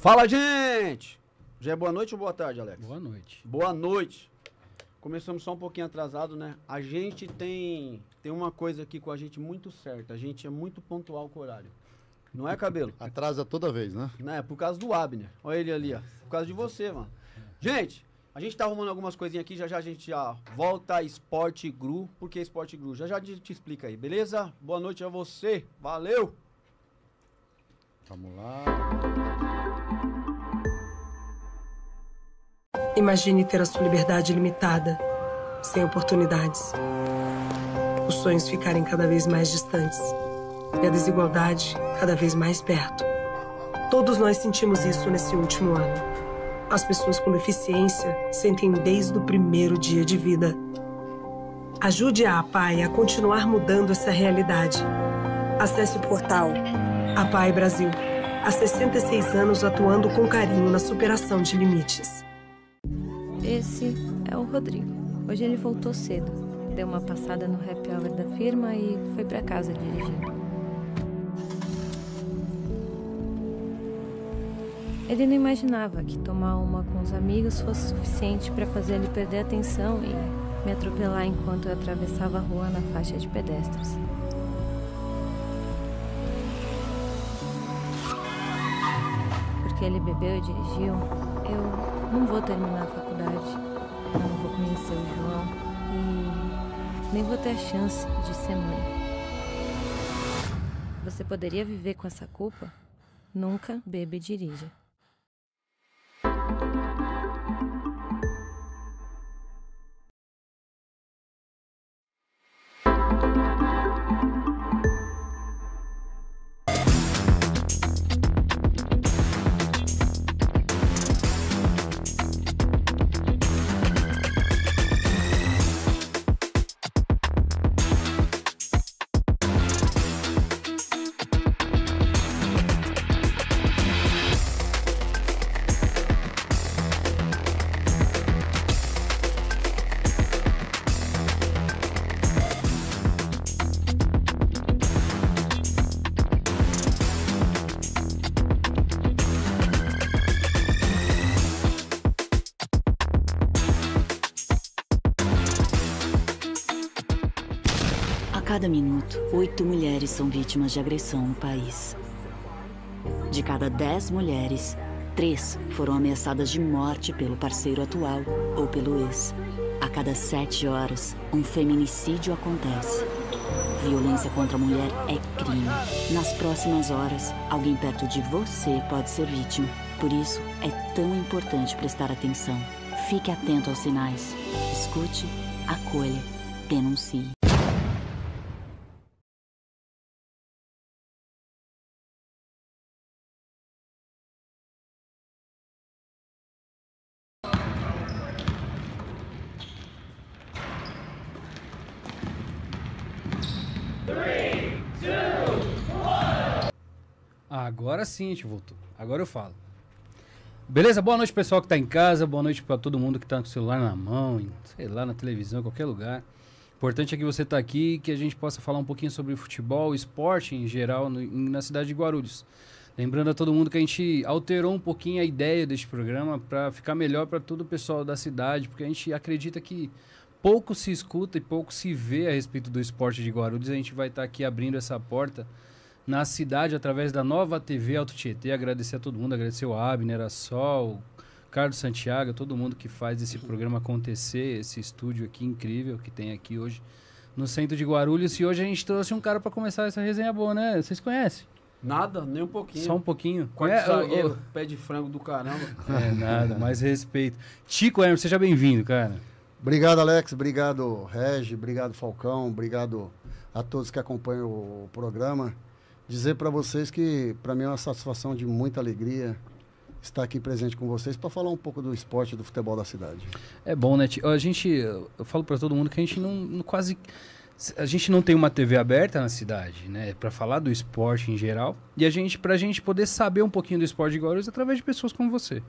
Fala, gente! Já é boa noite ou boa tarde, Alex? Boa noite. Boa noite. Começamos só um pouquinho atrasado, né? A gente tem uma coisa aqui com a gente muito certa. A gente é muito pontual com o horário. Não é, Cabelo? Atrasa toda vez, né? Não, é por causa do Abner. Olha ele ali, ó. Por causa de você, mano. Gente, a gente tá arrumando algumas coisinhas aqui. Já já a gente já volta a Sport Gru. Por que Sport Gru? Já já a gente te explica aí, beleza? Boa noite a você. Valeu! Vamos lá. Imagine ter a sua liberdade limitada, sem oportunidades. Os sonhos ficarem cada vez mais distantes e a desigualdade cada vez mais perto. Todos nós sentimos isso nesse último ano. As pessoas com deficiência sentem desde o primeiro dia de vida. Ajude a APAE a continuar mudando essa realidade. Acesse o portal APAE Brasil. Há 66 anos atuando com carinho na superação de limites. Esse é o Rodrigo. Hoje ele voltou cedo. Deu uma passada no happy hour da firma e foi pra casa dirigindo. Ele não imaginava que tomar uma com os amigos fosse suficiente pra fazer ele perder a atenção e me atropelar enquanto eu atravessava a rua na faixa de pedestres. Porque ele bebeu e dirigiu, eu não vou terminar a faculdade, eu não vou conhecer o João e nem vou ter a chance de ser mãe. Você poderia viver com essa culpa? Nunca beba e dirija. A cada minuto, 8 mulheres são vítimas de agressão no país. De cada 10 mulheres, 3 foram ameaçadas de morte pelo parceiro atual ou pelo ex. A cada 7 horas, um feminicídio acontece. Violência contra a mulher é crime. Nas próximas horas, alguém perto de você pode ser vítima. Por isso, é tão importante prestar atenção. Fique atento aos sinais. Escute, acolha, denuncie. Agora sim a gente voltou. Agora eu falo. Beleza? Boa noite, pessoal que tá em casa. Boa noite pra todo mundo que tá com o celular na mão, sei lá, na televisão, em qualquer lugar. Importante é que você tá aqui e que a gente possa falar um pouquinho sobre futebol, esporte em geral na cidade de Guarulhos. Lembrando a todo mundo que a gente alterou um pouquinho a ideia deste programa para ficar melhor para todo o pessoal da cidade, porque a gente acredita que pouco se escuta e pouco se vê a respeito do esporte de Guarulhos. A gente vai estar aqui abrindo essa porta na cidade através da nova TV Alto Tietê. Agradecer a todo mundo, agradecer o Abner, a Sol, Carlos Santiago, todo mundo que faz esse programa acontecer, esse estúdio aqui incrível que tem aqui hoje no centro de Guarulhos. E hoje a gente trouxe um cara para começar essa resenha boa, né? Vocês conhecem? Nada, nem um pouquinho. Só um pouquinho. Quarto zagueiro, pé de frango do caramba. É nada, mais respeito. Tico Hermes, seja bem-vindo, cara. Obrigado, Alex. Obrigado, Regi. Obrigado, Falcão. Obrigado a todos que acompanham o programa. Dizer para vocês que, para mim, é uma satisfação de muita alegria estar aqui presente com vocês para falar um pouco do esporte e do futebol da cidade. É bom, né? Eu falo para todo mundo que a gente a gente não tem uma TV aberta na cidade, né? Para falar do esporte em geral. E pra gente poder saber um pouquinho do esporte de Guarulhos através de pessoas como você.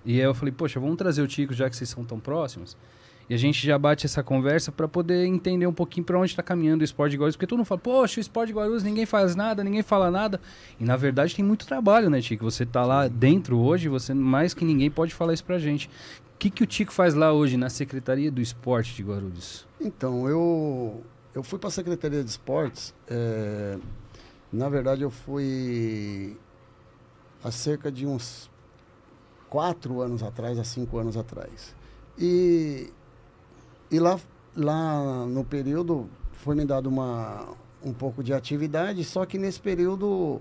E aí eu falei, poxa, vamos trazer o Tico, já que vocês são tão próximos. E a gente já bate essa conversa para poder entender um pouquinho para onde está caminhando o esporte de Guarulhos. Porque todo mundo fala, poxa, o esporte de Guarulhos ninguém faz nada, ninguém fala nada. E na verdade tem muito trabalho, né, Tico? Você tá lá dentro hoje, você mais que ninguém pode falar isso pra gente. O que o Tico faz lá hoje na Secretaria do Esporte de Guarulhos? Então, eu fui para a Secretaria de Esportes, na verdade eu fui há cerca de uns 4 anos atrás, há 5 anos atrás. E lá no período foi me dado um pouco de atividade, só que nesse período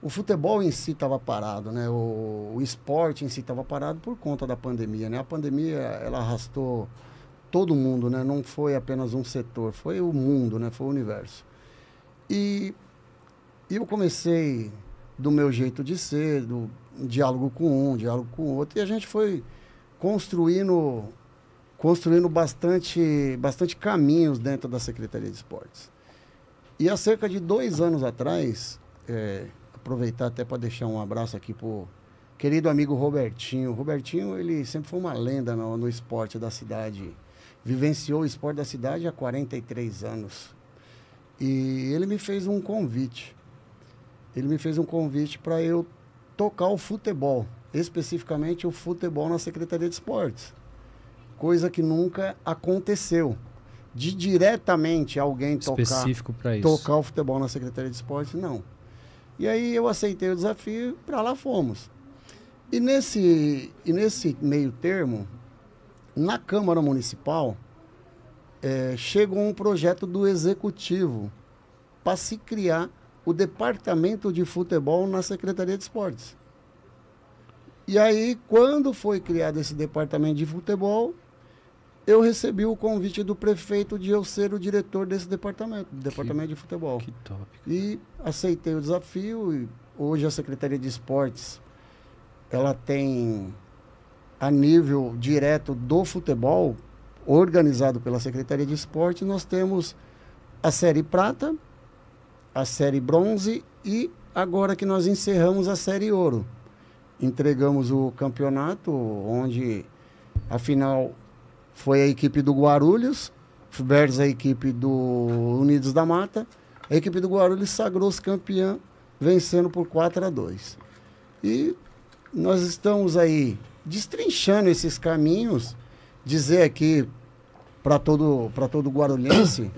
o futebol em si estava parado, né? O esporte em si estava parado por conta da pandemia, né? A pandemia, ela arrastou todo mundo, né? Não foi apenas um setor, foi o mundo, né? Foi o universo. E eu comecei do meu jeito de ser, do diálogo com um, diálogo com o outro, e a gente foi construindo bastante caminhos dentro da Secretaria de Esportes. E há cerca de 2 anos atrás, aproveitar até para deixar um abraço aqui pro querido amigo Robertinho. Robertinho, ele sempre foi uma lenda no esporte da cidade. Vivenciou o esporte da cidade há 43 anos. E ele me fez um convite. Ele me fez um convite para eu tocar o futebol, especificamente o futebol na Secretaria de Esportes. Coisa que nunca aconteceu. De diretamente alguém tocar o futebol na Secretaria de Esportes, não. E aí eu aceitei o desafio e para lá fomos. E nesse meio termo, na Câmara Municipal, chegou um projeto do Executivo para se criar o Departamento de Futebol na Secretaria de Esportes. E aí, quando foi criado esse Departamento de Futebol, eu recebi o convite do prefeito de eu ser o diretor desse departamento, do Departamento de Futebol. Que top. E aceitei o desafio. E hoje a Secretaria de Esportes, ela tem, a nível direto do futebol, organizado pela Secretaria de Esportes, nós temos a Série Prata, a Série Bronze e agora que nós encerramos a Série Ouro. Entregamos o campeonato, onde a final foi a equipe do Guarulhos versus a equipe do Unidos da Mata. A equipe do Guarulhos sagrou-se campeã, vencendo por 4-2. E nós estamos aí destrinchando esses caminhos, dizer aqui para todo guarulhense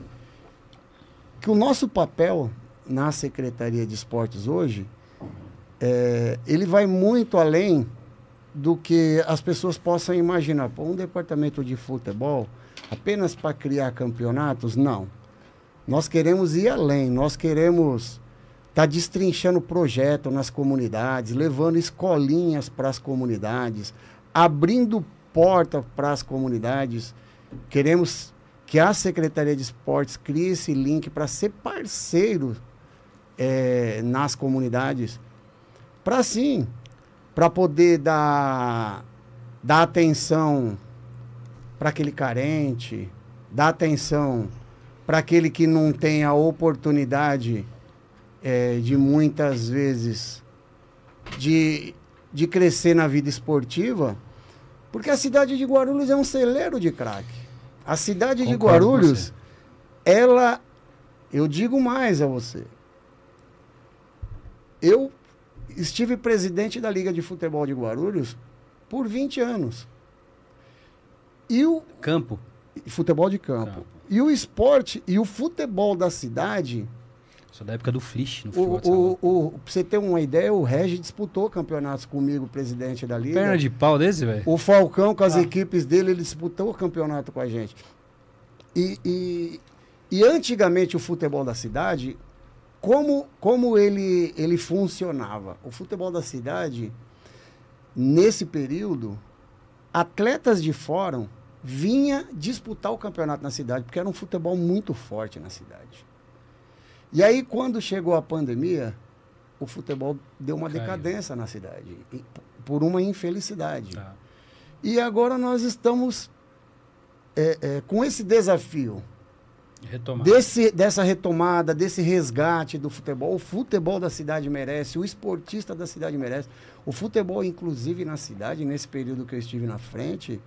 que o nosso papel na Secretaria de Esportes hoje, ele vai muito além do que as pessoas possam imaginar. Pô, um departamento de futebol apenas para criar campeonatos? Não. Nós queremos ir além, nós queremos estar destrinchando projeto nas comunidades, levando escolinhas para as comunidades, abrindo porta para as comunidades. Queremos que a Secretaria de Esportes crie esse link para ser parceiro nas comunidades, para poder dar atenção para aquele carente, dar atenção para aquele que não tem a oportunidade de muitas vezes de crescer na vida esportiva, porque a cidade de Guarulhos é um celeiro de craque. A cidade de Guarulhos, eu digo mais a você, eu estive presidente da Liga de Futebol de Guarulhos por 20 anos. E o campo? Futebol de campo. E o esporte e o futebol da cidade... Sou da época do Flish no futebol. Pra você ter uma ideia, o Regi disputou campeonatos comigo, presidente da Liga. Perna de pau desse, velho? O Falcão, com as equipes dele, ele disputou o campeonato com a gente. E antigamente o futebol da cidade... Como ele funcionava? O futebol da cidade, nesse período, atletas de fora vinham disputar o campeonato na cidade, porque era um futebol muito forte na cidade. E aí, quando chegou a pandemia, o futebol deu uma decadência na cidade, por uma infelicidade. Tá. E agora nós estamos com esse desafio, dessa retomada, desse resgate do futebol. O futebol da cidade merece, o esportista da cidade merece. O futebol, inclusive, na cidade, nesse período que eu estive na frente,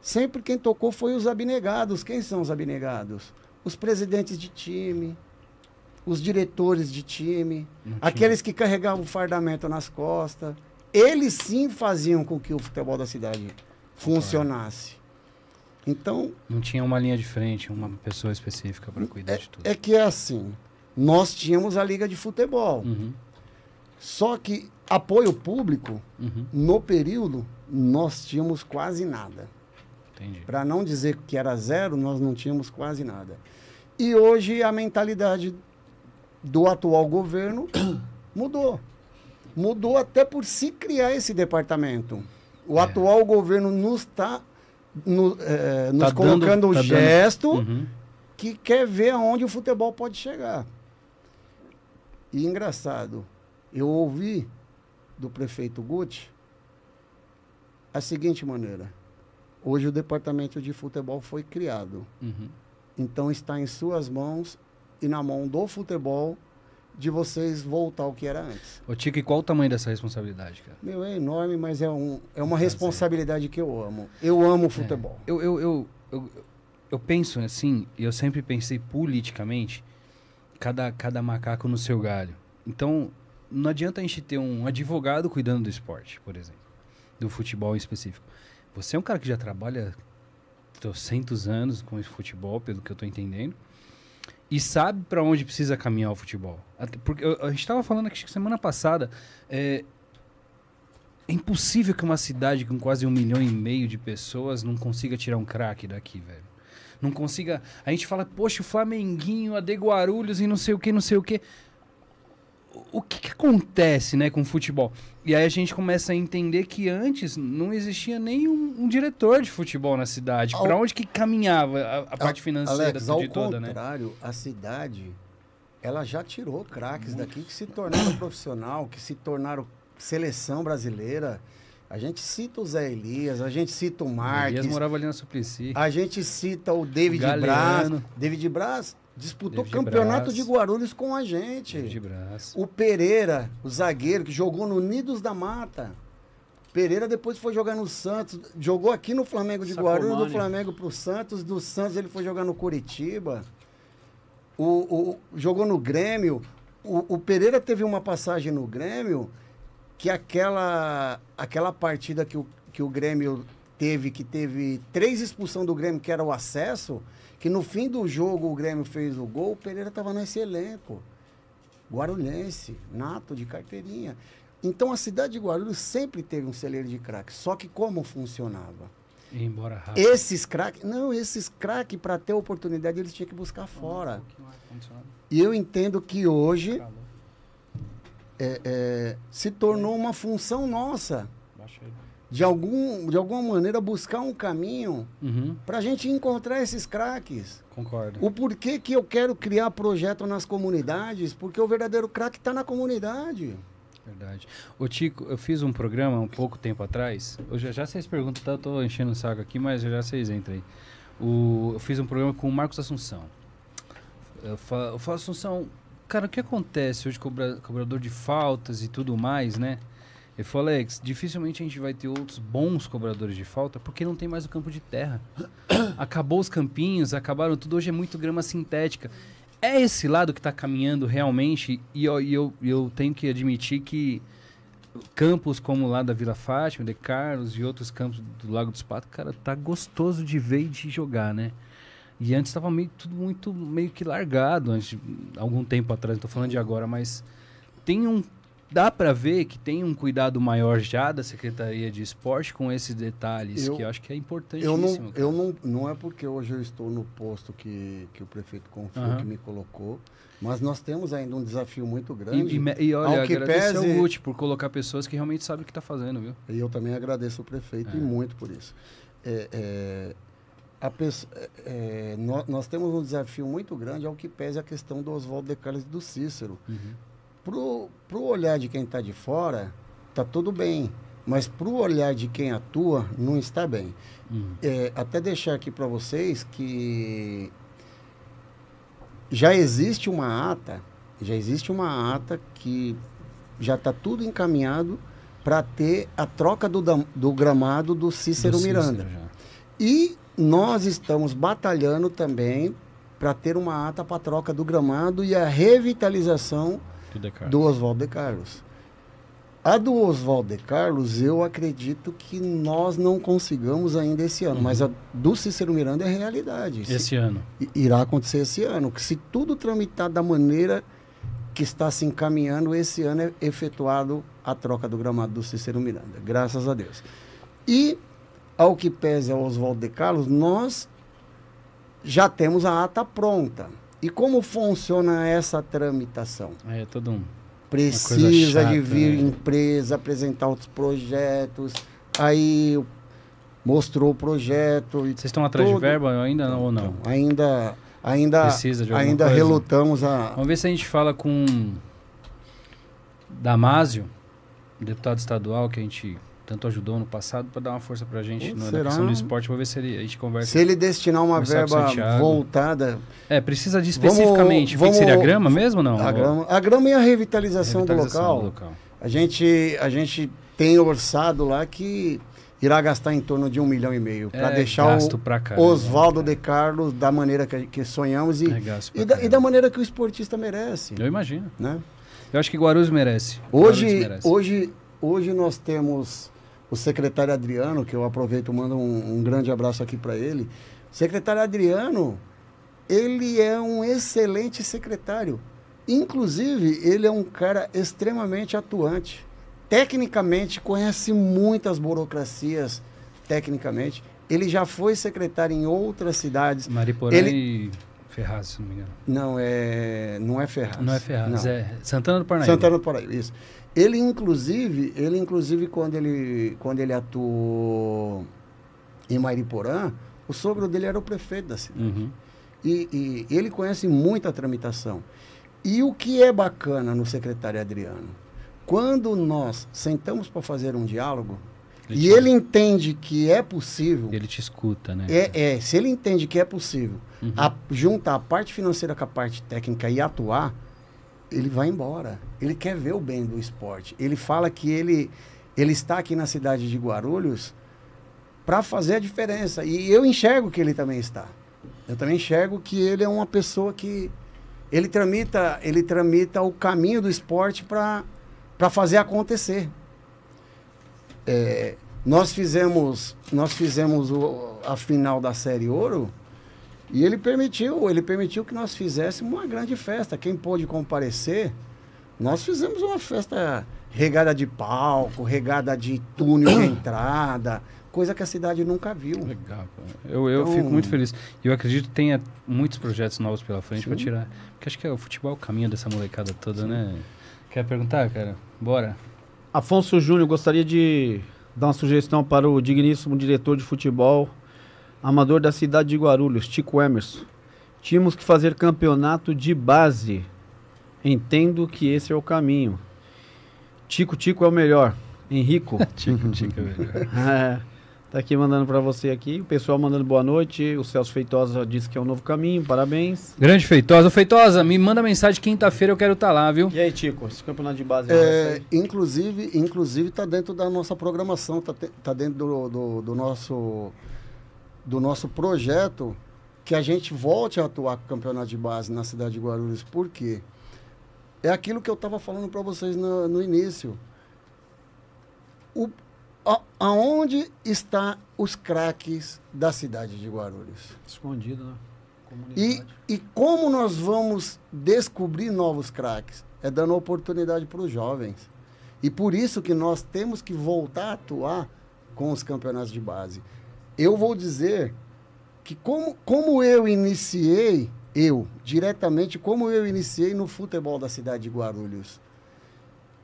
sempre quem tocou foi os abnegados. Quem são os abnegados? Os presidentes de time, os diretores de time, aqueles que carregavam o fardamento nas costas. Eles sim faziam com que o futebol da cidade funcionasse. Então... Não tinha uma linha de frente, uma pessoa específica para cuidar de tudo. É que é assim, nós tínhamos a Liga de Futebol. Só que apoio público, no período, nós tínhamos quase nada. Para não dizer que era zero, nós não tínhamos quase nada. E hoje a mentalidade do atual governo mudou. Mudou até por se criar esse departamento. O atual governo nos está nos colocando o gesto que quer ver aonde o futebol pode chegar. E engraçado, eu ouvi do prefeito Guti a seguinte maneira: hoje o departamento de futebol foi criado. Então está em suas mãos e na mão do futebol de vocês voltar ao que era antes. Ô Tico, e qual o tamanho dessa responsabilidade, cara? Meu, é enorme, mas é uma responsabilidade que eu amo. Eu amo o futebol. Eu penso assim, e eu sempre pensei politicamente, cada macaco no seu galho. Então, não adianta a gente ter um advogado cuidando do esporte, por exemplo, do futebol em específico. Você é um cara que já trabalha 200 anos com esse futebol, pelo que eu tô entendendo, e sabe para onde precisa caminhar o futebol. Porque a gente estava falando aqui semana passada, é impossível que uma cidade com quase 1,5 milhão de pessoas não consiga tirar um craque daqui, velho. Não consiga... A gente fala, poxa, o Flamenguinho, a de Guarulhos e não sei o que, não sei o que. O que acontece, né, com o futebol? E aí a gente começa a entender que antes não existia nem um diretor de futebol na cidade. Para onde que caminhava a parte financeira Alex, ao toda, né? Ao contrário, a cidade, ela já tirou craques daqui que se tornaram profissional, que se tornaram seleção brasileira. A gente cita o Zé Elias, a gente cita o Marques. Elias morava ali na Suplicy. A gente cita o David Braz. David Braz disputou campeonato de Guarulhos com a gente. O Pereira, o zagueiro, que jogou no Unidos da Mata. Pereira depois foi jogar no Santos. Jogou aqui no Flamengo de Guarulhos, do Flamengo pro Santos. Do Santos ele foi jogar no Curitiba. Jogou no Grêmio. O Pereira teve uma passagem no Grêmio que aquela partida que o Grêmio teve, que teve 3 expulsões do Grêmio, que era o acesso, que no fim do jogo o Grêmio fez o gol, o Pereira estava nesse elenco. Guarulhense, nato, de carteirinha. Então a cidade de Guarulhos sempre teve um celeiro de craques, só que como funcionava? Ir embora rápido. Esses craques, para ter oportunidade, eles tinham que buscar fora. E eu entendo que hoje se tornou uma função nossa. De alguma maneira, buscar um caminho para a gente encontrar esses craques. Concordo. O porquê que eu quero criar projeto nas comunidades, porque o verdadeiro craque está na comunidade. Verdade. Ô Tico, eu fiz um programa um pouco tempo atrás, já vocês perguntam, tá? Eu tô enchendo o saco aqui, mas já vocês entram aí. Eu fiz um programa com o Marcos Assunção. Eu falo, Assunção, cara, o que acontece hoje com o cobrador de faltas e tudo mais, né? Ele falou, Alex, dificilmente a gente vai ter outros bons cobradores de falta porque não tem mais o campo de terra. Acabou os campinhos, acabaram tudo, hoje é muito grama sintética. É esse lado que está caminhando realmente, e eu tenho que admitir que campos como lá da Vila Fátima, de Carlos e outros campos do Lago dos Patos, cara, tá gostoso de ver e de jogar, né? E antes estava tudo muito meio que largado, algum tempo atrás, não tô falando de agora, mas dá para ver que tem um cuidado maior já da Secretaria de Esporte com esses detalhes, que eu acho que é importantíssimo. Não é porque hoje eu estou no posto que o prefeito confiou, que me colocou, mas nós temos ainda um desafio muito grande. E olha, agradecer ao Guti por colocar pessoas que realmente sabem o que está fazendo, viu? E eu também agradeço o prefeito e muito por isso. Nós temos um desafio muito grande ao que pese a questão do Oswaldo de Carlos e do Cícero. Pro olhar de quem está de fora, tá tudo bem. Mas pro olhar de quem atua, não está bem. Até deixar aqui para vocês que já existe uma ata que já está tudo encaminhado para ter a troca do gramado do Cícero Miranda. E nós estamos batalhando também para ter uma ata para troca do gramado e a revitalização do Oswaldo de Carlos. A do Oswaldo de Carlos, eu acredito que nós não consigamos ainda esse ano, mas a do Cícero Miranda é realidade. Esse ano. Irá acontecer esse ano. Que se tudo tramitar da maneira que está se encaminhando, esse ano é efetuado a troca do gramado do Cícero Miranda, graças a Deus. E, ao que pese ao Oswaldo de Carlos, nós já temos a ata pronta. E como funciona essa tramitação? É todo um... Precisa chata, de vir né? empresa, apresentar outros projetos, aí mostrou o projeto. Vocês estão atrás de verba ainda ou não? Ainda Precisa de alguma ainda coisa? relutamos a... Vamos ver se a gente fala com Damásio, deputado estadual, que a gente tanto ajudou no passado, para dar uma força pra gente na será? questão do esporte. Vou ver se a gente conversa. Se ele destinar uma Conversar com o verba Santiago. voltada... Precisa de especificamente. O que seria a grama mesmo ou não? A grama e a revitalização do local. A gente tem orçado lá que irá gastar em torno de 1,5 milhão para deixar o Oswaldo de Carlos da maneira que sonhamos e da maneira que o esportista merece. Eu imagino. Né? Eu acho que Guarulhos merece. Hoje nós temos o secretário Adriano, que eu aproveito e mando um grande abraço aqui para ele. O secretário Adriano, ele é um excelente secretário. Inclusive, ele é um cara extremamente atuante. Tecnicamente, conhece muitas burocracias, tecnicamente. Ele já foi secretário em outras cidades. Mariporã e Ferraz, se não me engano. Não é Ferraz. Não é Ferraz, é Santana do Parnaíba. Santana do Parnaíba, isso. Ele inclusive quando ele atuou em Mariporã, o sogro dele era o prefeito da cidade. Uhum. E ele conhece muita tramitação. E o que é bacana no secretário Adriano, quando nós sentamos para fazer um diálogo, ele entende que é possível... Ele te escuta, né? Se ele entende que é possível juntar a parte financeira com a parte técnica e atuar, ele vai embora. Ele quer ver o bem do esporte. Ele fala que ele está aqui na cidade de Guarulhos para fazer a diferença. E eu enxergo que ele também está. Eu também enxergo que ele é uma pessoa que... Ele tramita o caminho do esporte para fazer acontecer. Nós fizemos a final da Série Ouro e ele permitiu que nós fizéssemos uma grande festa. Quem pôde comparecer, nós fizemos uma festa regada de palco, regada de túnel de entrada, coisa que a cidade nunca viu. Legal, eu fico muito feliz. E eu acredito que tenha muitos projetos novos pela frente para tirar. Porque acho que o futebol é o caminho dessa molecada toda, né? Quer perguntar, cara? Bora. Afonso Júnior, gostaria de dar uma sugestão para o digníssimo diretor de futebol amador da cidade de Guarulhos, Tico Emerson. Tínhamos que fazer campeonato de base. Entendo que esse é o caminho. Tico é o melhor. Henrico. Tico é o melhor. Tá aqui mandando para você aqui. O pessoal mandando boa noite. O Celso Feitosa disse que é um novo caminho. Parabéns. Grande Feitosa. Feitosa, me manda mensagem quinta-feira, eu quero estar lá, viu? E aí, Tico? Esse campeonato de base inclusive tá dentro da nossa programação, tá dentro do nosso projeto que a gente volte a atuar com o campeonato de base na cidade de Guarulhos. Por quê? É aquilo que eu estava falando para vocês no início. Aonde estão os craques da cidade de Guarulhos? Escondido, né? E como nós vamos descobrir novos craques? É dando oportunidade para os jovens. E por isso que nós temos que voltar a atuar com os campeonatos de base. Eu vou dizer que como eu iniciei no futebol da cidade de Guarulhos,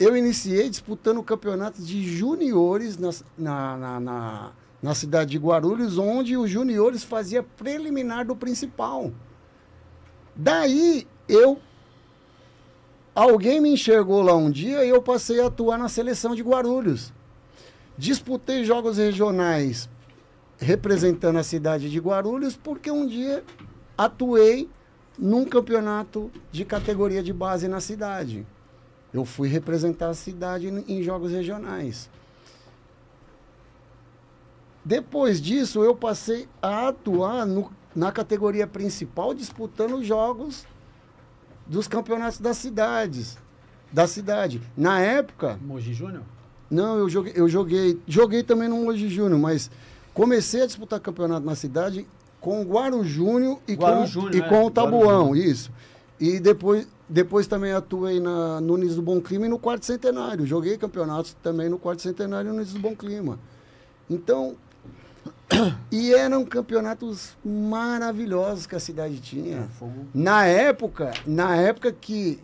eu iniciei disputando campeonatos de juniores na cidade de Guarulhos, onde os juniores faziam preliminar do principal. Daí, alguém me enxergou lá um dia e eu passei a atuar na seleção de Guarulhos. Disputei jogos regionais representando a cidade de Guarulhos, porque um dia atuei num campeonato de categoria de base na cidade. Eu fui representar a cidade em jogos regionais. Depois disso, eu passei a atuar na categoria principal, disputando jogos dos campeonatos da cidade. Na época... Mogi Júnior? Não, eu joguei também no Mogi Júnior, mas comecei a disputar campeonato na cidade com o Guaru Júnior e com o Tabuão, isso. E depois também atuei no Unidos do Bom Clima e no Quarto Centenário. Joguei campeonatos também no Quarto Centenário e no Unidos do Bom Clima. Então, e eram campeonatos maravilhosos que a cidade tinha. Na época que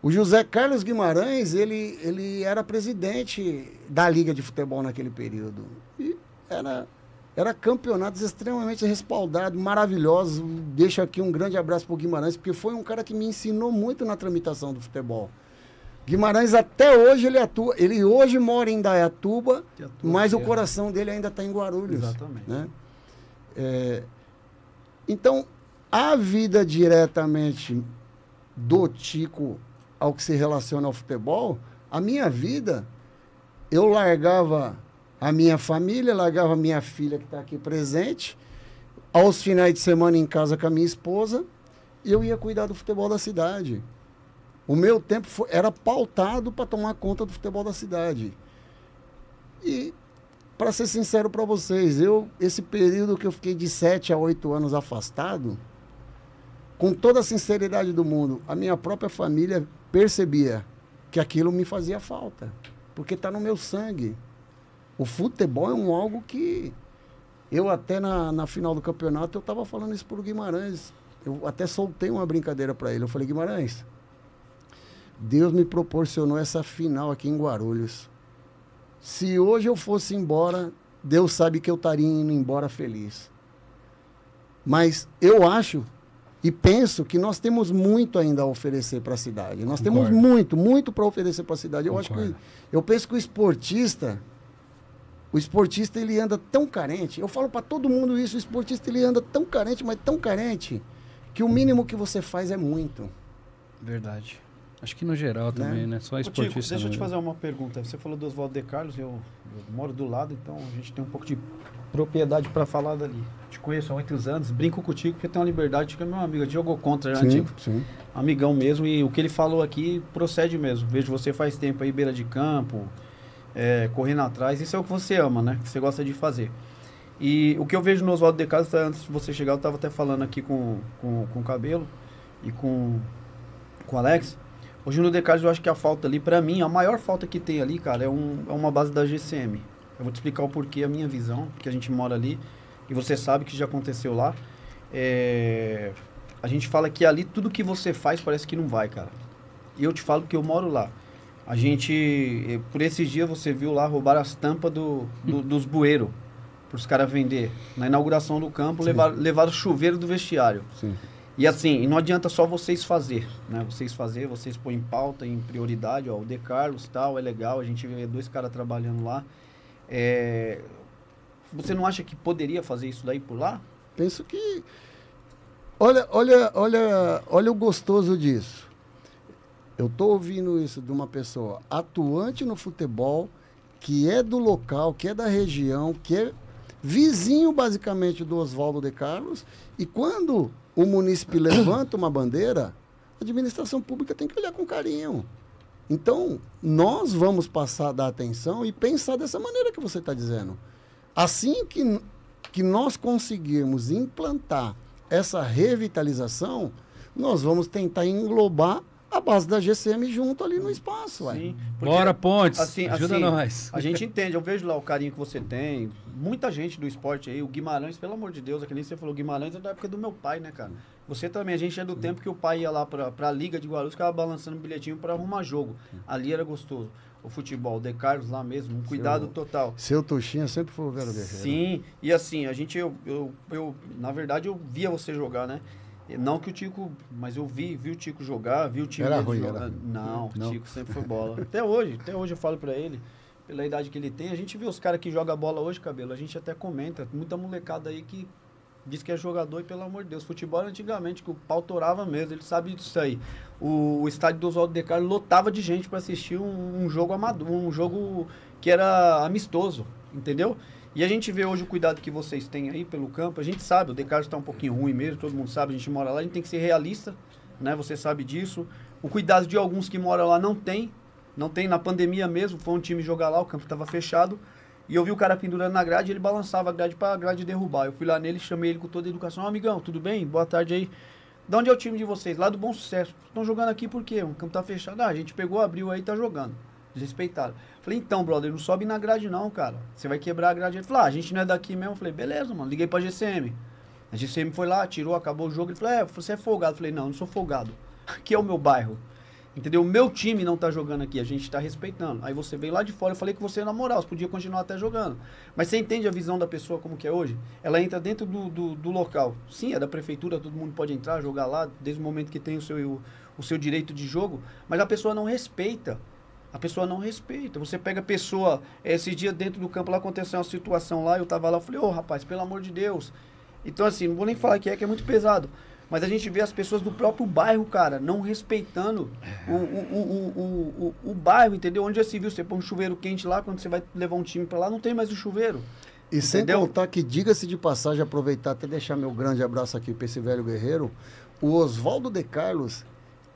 o José Carlos Guimarães, ele era presidente da Liga de Futebol naquele período. E era campeonatos extremamente respaldados, maravilhosos. Deixo aqui um grande abraço para o Guimarães, porque foi um cara que me ensinou muito na tramitação do futebol. Guimarães, até hoje, ele atua. Ele hoje mora em Indaiatuba, mas o coração dele ainda está em Guarulhos. Exatamente. Né? Então, a vida diretamente do Tico ao que se relaciona ao futebol, a minha vida, eu largava a minha família, largava a minha filha que está aqui presente, aos finais de semana em casa com a minha esposa, e eu ia cuidar do futebol da cidade. O meu tempo era pautado para tomar conta do futebol da cidade. E, para ser sincero para vocês, esse período que eu fiquei de 7 a 8 anos afastado, com toda a sinceridade do mundo, a minha própria família percebia que aquilo me fazia falta, porque está no meu sangue. O futebol é algo que eu até na final do campeonato eu estava falando isso para o Guimarães. Eu até soltei uma brincadeira para ele. Eu falei, Guimarães, Deus me proporcionou essa final aqui em Guarulhos. Se hoje eu fosse embora, Deus sabe que eu estaria indo embora feliz. Mas eu acho e penso que nós temos muito ainda a oferecer para a cidade. Nós temos muito para oferecer para a cidade. Eu penso que o esportista ele anda tão carente. Eu falo para todo mundo isso, o esportista ele anda tão carente, mas tão carente, que o mínimo que você faz é muito. Verdade. Acho que no geral também, né? Só esportista. Tico, deixa eu te fazer uma pergunta. Você falou do Oswaldo de Carlos, eu moro do lado, então a gente tem um pouco de propriedade para falar dali. Te conheço há muitos anos, brinco contigo porque tem uma liberdade, Tico é meu amigo, a gente jogou contra já, Tico. Sim. Amigão mesmo, e o que ele falou aqui procede mesmo. Vejo você faz tempo aí, beira de campo, correndo atrás, isso é o que você ama, né? Que você gosta de fazer. E o que eu vejo no Oswaldo de Carlos, antes de você chegar, eu estava até falando aqui com o Cabelo e com o Alex. Hoje no De Carlos eu acho que a falta ali, pra mim, a maior falta que tem ali, cara, é uma base da GCM. Eu vou te explicar o porquê, a minha visão, que a gente mora ali, e você sabe que já aconteceu lá. A gente fala que ali tudo que você faz parece que não vai, cara. E eu te falo que eu moro lá. A gente, por esses dias você viu lá, roubaram as tampas dos bueiros, para os caras vender. Na inauguração do campo, levaram o chuveiro do vestiário. Sim. E assim, não adianta só vocês fazer, né? Vocês põem em pauta, em prioridade, ó, o De Carlos e tal, é legal, a gente vê 2 caras trabalhando lá. Você não acha que poderia fazer isso daí por lá? Penso que... Olha o gostoso disso. Eu tô ouvindo isso de uma pessoa atuante no futebol, que é do local, que é da região, que é vizinho basicamente do Oswaldo de Carlos, e quando o munícipe levanta uma bandeira, a administração pública tem que olhar com carinho. Então, nós vamos passar a dar atenção e pensar dessa maneira que você está dizendo. Assim que nós conseguirmos implantar essa revitalização, nós vamos tentar englobar a base da GCM junto ali no espaço. Sim. Bora, Pontes, ajuda nós. A gente entende, eu vejo lá o carinho que você tem, muita gente do esporte aí, o Guimarães, pelo amor de Deus, é que nem você falou, Guimarães é da época do meu pai, né, cara? Você também, a gente é do tempo que o pai ia lá pra Liga de Guarulhos, ficava balançando bilhetinho pra arrumar jogo. Ali era gostoso. O futebol, o De Carlos lá mesmo, um cuidado total. Seu Tuxinha sempre foi o Vero Guerreiro. Sim, e assim, eu na verdade, eu via você jogar, né? Não que o Tico, mas eu vi o Tico jogar, vi o time era dele ruim, jogar. era. Não, o Tico sempre foi bola. Até hoje eu falo pra ele, pela idade que ele tem, a gente vê os caras que jogam bola hoje, Cabelo, a gente até comenta, muita molecada aí que diz que é jogador e pelo amor de Deus, futebol antigamente, que o pau torava mesmo, ele sabe disso aí. O estádio do Oswaldo de Carlos lotava de gente pra assistir um jogo amador, um jogo que era amistoso. entendeu? E a gente vê hoje o cuidado que vocês têm aí pelo campo. A gente sabe, o De Carlos está um pouquinho ruim mesmo, todo mundo sabe, a gente mora lá, a gente tem que ser realista, né? Você sabe disso. O cuidado de alguns que moram lá não tem na pandemia mesmo, foi um time jogar lá, o campo estava fechado, e eu vi o cara pendurando na grade, ele balançava a grade para a grade derrubar. Eu fui lá nele, chamei ele com toda a educação, amigão, tudo bem? Boa tarde aí. De onde é o time de vocês? Lá do Bom Sucesso. Estão jogando aqui por quê? O campo tá fechado. Ah, a gente pegou, abriu aí e tá jogando. Desrespeitaram. Falei, então, brother, não sobe na grade não, cara. Você vai quebrar a grade. Ele falou, a gente não é daqui mesmo. Eu falei, beleza, mano. Liguei pra GCM. A GCM foi lá, tirou, acabou o jogo. Ele falou, você é folgado. Eu falei, não sou folgado. Aqui é o meu bairro. Entendeu? O meu time não tá jogando aqui, a gente tá respeitando. Aí você veio lá de fora, eu falei que você na moral, você podia continuar até jogando. Mas você entende a visão da pessoa como que é hoje? Ela entra dentro do local. Sim, é da prefeitura, todo mundo pode entrar, jogar lá, desde o momento que tem o seu direito de jogo, mas a pessoa não respeita. A pessoa não respeita. Você pega a pessoa, esses dias dentro do campo lá aconteceu uma situação lá, eu tava lá, eu falei, rapaz, pelo amor de Deus. Então assim, não vou nem falar que é muito pesado. Mas a gente vê as pessoas do próprio bairro, cara, não respeitando o bairro, entendeu? Onde já se viu, você põe um chuveiro quente lá, quando você vai levar um time pra lá, não tem mais o chuveiro. E sem entendeu? contar que, diga-se de passagem, aproveitar até deixar meu grande abraço aqui para esse velho guerreiro, o Oswaldo De Carlos,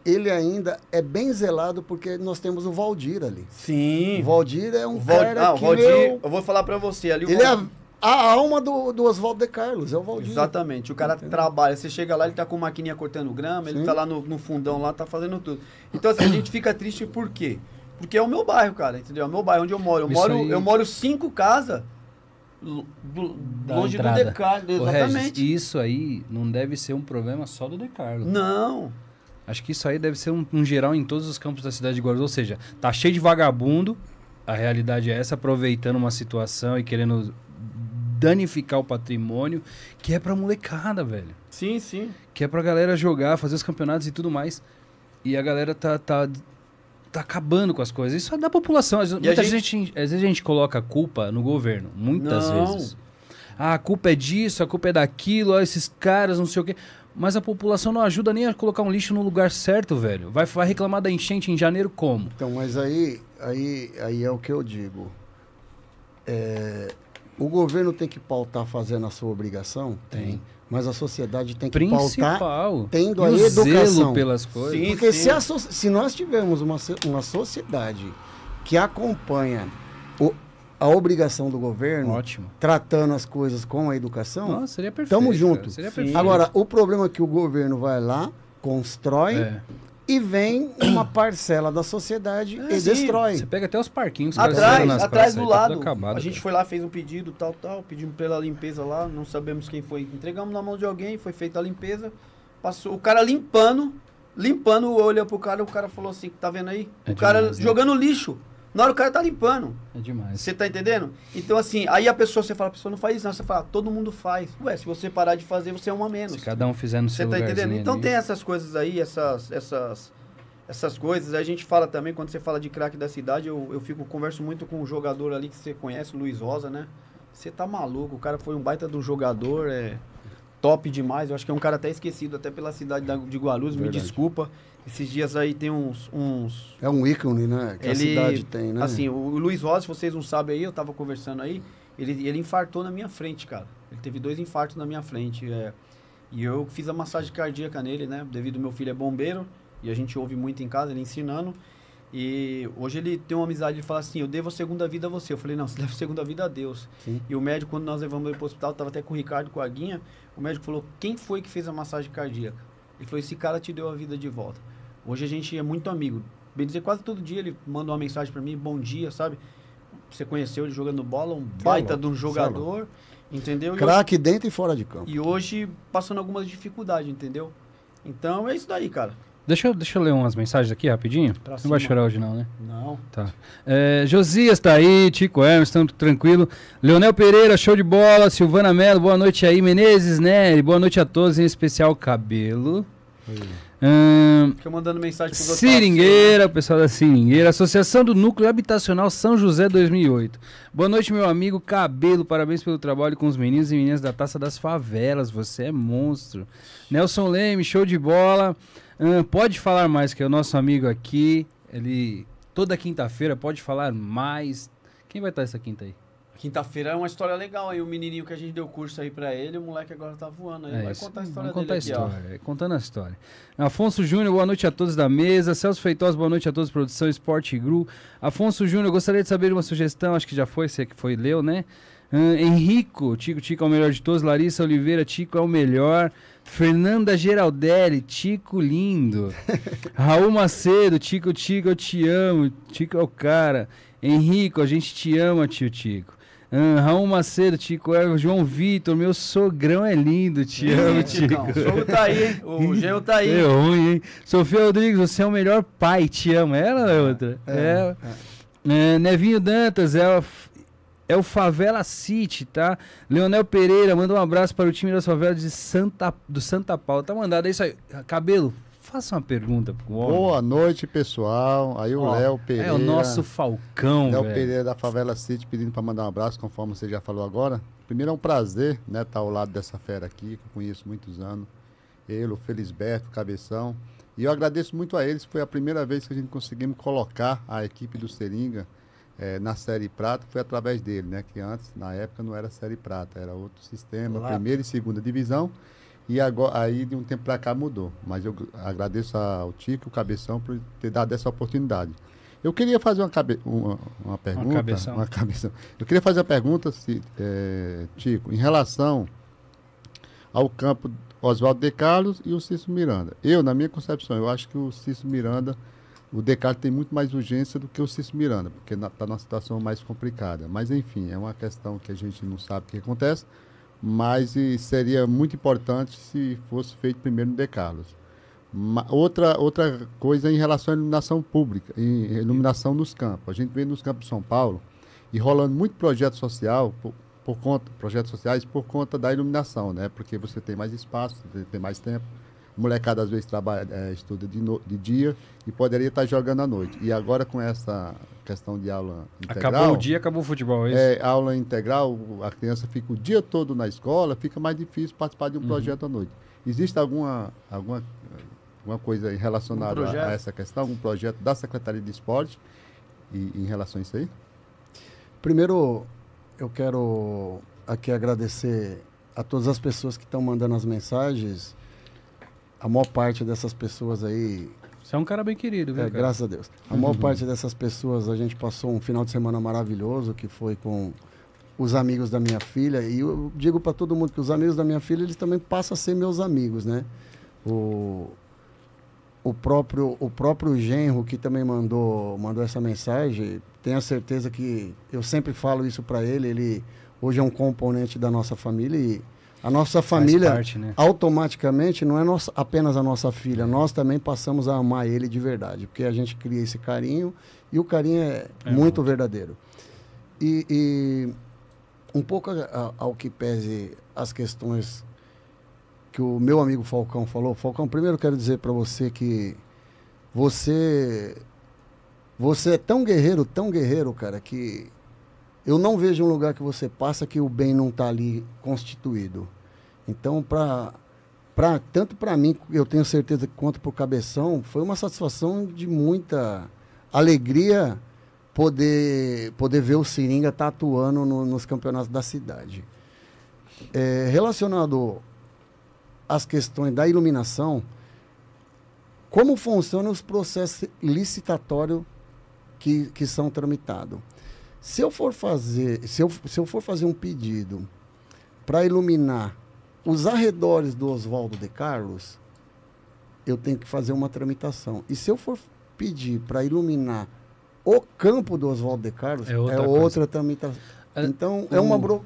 ele ainda é bem zelado porque nós temos o Valdir ali. Sim. O Valdir é um cara que... Valdir, eu vou falar pra você ali. Ele é a alma do Oswaldo De Carlos, é o Valdir. Exatamente, o cara trabalha, você chega lá, ele tá com maquininha cortando grama, Sim. ele tá lá no fundão lá, tá fazendo tudo. Então assim, a gente fica triste por quê? Porque é o meu bairro, cara, entendeu? É o meu bairro onde eu moro. Eu moro 5 casas longe do De Carlos, exatamente. Regis, isso aí não deve ser um problema só do De Carlos. Não. Acho que isso aí deve ser um geral em todos os campos da cidade de Guarulhos. Ou seja, tá cheio de vagabundo, a realidade é essa, aproveitando uma situação e querendo danificar o patrimônio, que é pra molecada, velho. Sim, sim. Que é pra galera jogar, fazer os campeonatos e tudo mais. E a galera tá acabando com as coisas. Isso é da população. Às vezes a gente coloca a culpa no governo. Muitas vezes. Ah, a culpa é disso, a culpa é daquilo, esses caras, não sei o quê. Mas a população não ajuda nem a colocar um lixo no lugar certo, velho. Vai reclamar da enchente em janeiro como? Então, mas aí é o que eu digo. O governo tem que pautar fazendo a sua obrigação? Tem. Mas a sociedade tem que pautar tendo a educação pelas coisas. Sim, porque se nós tivermos uma sociedade que acompanha a obrigação do governo, ótimo, tratando as coisas com a educação, nossa, seria perfeito, tamo junto. Seria perfeito. Agora, o problema é que o governo vai lá, constrói e vem uma parcela da sociedade e destrói. Você pega até os parquinhos. Atrás do lado. Acabado, a gente foi lá, fez um pedido, tal, pedimos pela limpeza lá, não sabemos quem foi. Entregamos na mão de alguém, foi feita a limpeza. Passou o cara limpando, olhou pro cara, o cara falou assim, tá vendo aí? O cara jogando lixo. Na hora o cara tá limpando. É demais. Você tá entendendo? Então assim, aí a pessoa não faz isso, não. Você fala, todo mundo faz. Ué, se você parar de fazer, você é uma menos. Se cada um fizer no seu lugarzinho. Você tá entendendo? Então ali. tem essas coisas aí, essas coisas. A gente fala também, quando você fala de craque da cidade, eu converso muito com um jogador ali que você conhece, Luiz Rosa, né? Você tá maluco, o cara foi um baita do jogador, top demais. Eu acho que é um cara até esquecido, até pela cidade de Guarulhos, me desculpa. Esses dias aí tem uns... É um ícone, né? Que a cidade tem, né? Assim, o Luiz Rosa, se vocês não sabem aí, eu tava conversando aí, ele infartou na minha frente, cara. Ele teve 2 infartos na minha frente. E eu fiz a massagem cardíaca nele, né? Devido ao meu filho é bombeiro, e a gente ouve muito em casa, ele ensinando. E hoje ele tem uma amizade, ele fala assim, eu devo a segunda vida a você. Eu falei, não, você deve a segunda vida a Deus. Sim. E o médico, quando nós levamos ele pro hospital, tava até com o Ricardo, com a Guinha, o médico falou, quem foi que fez a massagem cardíaca? Ele falou, esse cara te deu a vida de volta. Hoje a gente é muito amigo. Bem dizer, quase todo dia ele manda uma mensagem pra mim, bom dia, sabe? Você conheceu ele jogando bola, um baita de um jogador, entendeu? Craque dentro e fora de campo. E hoje passando algumas dificuldades, entendeu? Então é isso daí, cara. Deixa eu ler umas mensagens aqui rapidinho. Não vai chorar hoje não, né? Não. Tá. Josias tá aí, Tico Hermes, estamos tranquilo. Leonel Pereira, show de bola. Silvana Mello, boa noite aí. Menezes Nery, boa noite a todos, em especial Cabelo. Fica mandando mensagem pro Seringueira, o pessoal da Seringueira. Associação do Núcleo Habitacional São José 2008. Boa noite, meu amigo Cabelo. Parabéns pelo trabalho com os meninos e meninas da Taça das Favelas. Você é monstro. Nelson Leme, show de bola. Pode falar mais, que é o nosso amigo aqui. Ele, toda quinta-feira, pode falar mais. Quem vai estar essa quinta aí? Quinta-feira é uma história legal aí. O menininho que a gente deu curso aí pra ele, o moleque agora tá voando aí. Vai contar a história dele aqui, ó. Contando a história. Afonso Júnior, boa noite a todos da mesa. Celso Feitosa, boa noite a todos, produção Esporte Gru. Afonso Júnior, gostaria de saber uma sugestão, acho que já foi, você que foi, leu, né? Henrico, Tico é o melhor de todos. Larissa Oliveira, Tico é o melhor. Fernanda Geraldelli, Tico lindo. Raul Macedo, Tico, eu te amo. Tico é o cara. Henrico, a gente te ama, tio Tico. Raul Macedo, Tico, João Vitor, meu sogrão é lindo, te amo, Tico. O jogo tá aí, hein? O Geo tá aí. É ruim, hein? Sofia Rodrigues, você é o melhor pai, te amo. Ela ou é outra? Nevinho Dantas, é o Favela City, tá? Leonel Pereira, manda um abraço para o time das favelas do Santa Paula. Tá mandado, é isso aí. Cabelo, faça uma pergunta pro homem. Boa noite, pessoal. Aí o Léo Pereira. É o nosso Falcão, Léo Pereira da Favela City pedindo para mandar um abraço, conforme você já falou agora. Primeiro é um prazer, né, estar ao lado dessa fera aqui, que eu conheço há muitos anos. Ele, o Felisberto, o Cabeção. E eu agradeço muito a eles, foi a primeira vez que a gente conseguimos colocar a equipe do Seringa na Série Prata, foi através dele, né? Que antes, na época, não era Série Prata, era outro sistema, primeira e segunda divisão. E agora, aí, de um tempo para cá, mudou. Mas eu agradeço ao Tico e o Cabeção por ter dado essa oportunidade. Eu queria fazer uma pergunta. Uma cabeção. Eu queria fazer a pergunta, Tico, em relação ao campo Oswaldo de Carlos e o Cício Miranda. Na minha concepção, eu acho que o Cício Miranda, o De Carlos tem muito mais urgência do que o Cício Miranda, porque está numa situação mais complicada. Mas, enfim, é uma questão que a gente não sabe o que acontece, mas seria muito importante se fosse feito primeiro no De Carlos. Outra coisa em relação à iluminação pública, iluminação nos campos. A gente vê nos campos de São Paulo e rolando muito projeto social, projetos sociais por conta da iluminação, né? Porque você tem mais espaço, você tem mais tempo. A molecada às vezes estuda de dia e poderia estar jogando à noite. E agora com essa questão de aula integral... Acabou o dia, acabou o futebol, é isso? Aula integral, a criança fica o dia todo na escola, fica mais difícil participar de um projeto à noite. Existe alguma coisa relacionada a essa questão, algum projeto da Secretaria de Esporte em relação a isso aí? Primeiro, eu quero aqui agradecer a todas as pessoas que estão mandando as mensagens. A maior parte dessas pessoas aí... Você é um cara bem querido, viu, cara? Graças a Deus. A maior parte dessas pessoas, a gente passou um final de semana maravilhoso, que foi com os amigos da minha filha. E eu digo para todo mundo que os amigos da minha filha, eles também passam a ser meus amigos, né? O próprio genro que também mandou essa mensagem, tenho certeza que eu sempre falo isso para ele hoje é um componente da nossa família e a nossa família, parte, né? Automaticamente, não é apenas a nossa filha, nós também passamos a amar ele de verdade, porque a gente cria esse carinho e o carinho é muito verdadeiro. E um pouco ao que pese as questões que o meu amigo Falcão falou. Falcão, primeiro eu quero dizer para você que você é tão guerreiro, cara, que eu não vejo um lugar que você passa que o bem não está ali constituído. Então, tanto para mim, eu tenho certeza que quanto para o Cabeção, foi uma satisfação de muita alegria poder ver o Seringa estar atuando nos campeonatos da cidade. Relacionado às questões da iluminação, como funcionam os processos licitatórios que são tramitados? Se eu for fazer um pedido para iluminar os arredores do Oswaldo de Carlos, eu tenho que fazer uma tramitação. E se eu for pedir para iluminar o campo do Oswaldo de Carlos, é outra tramitação. Então,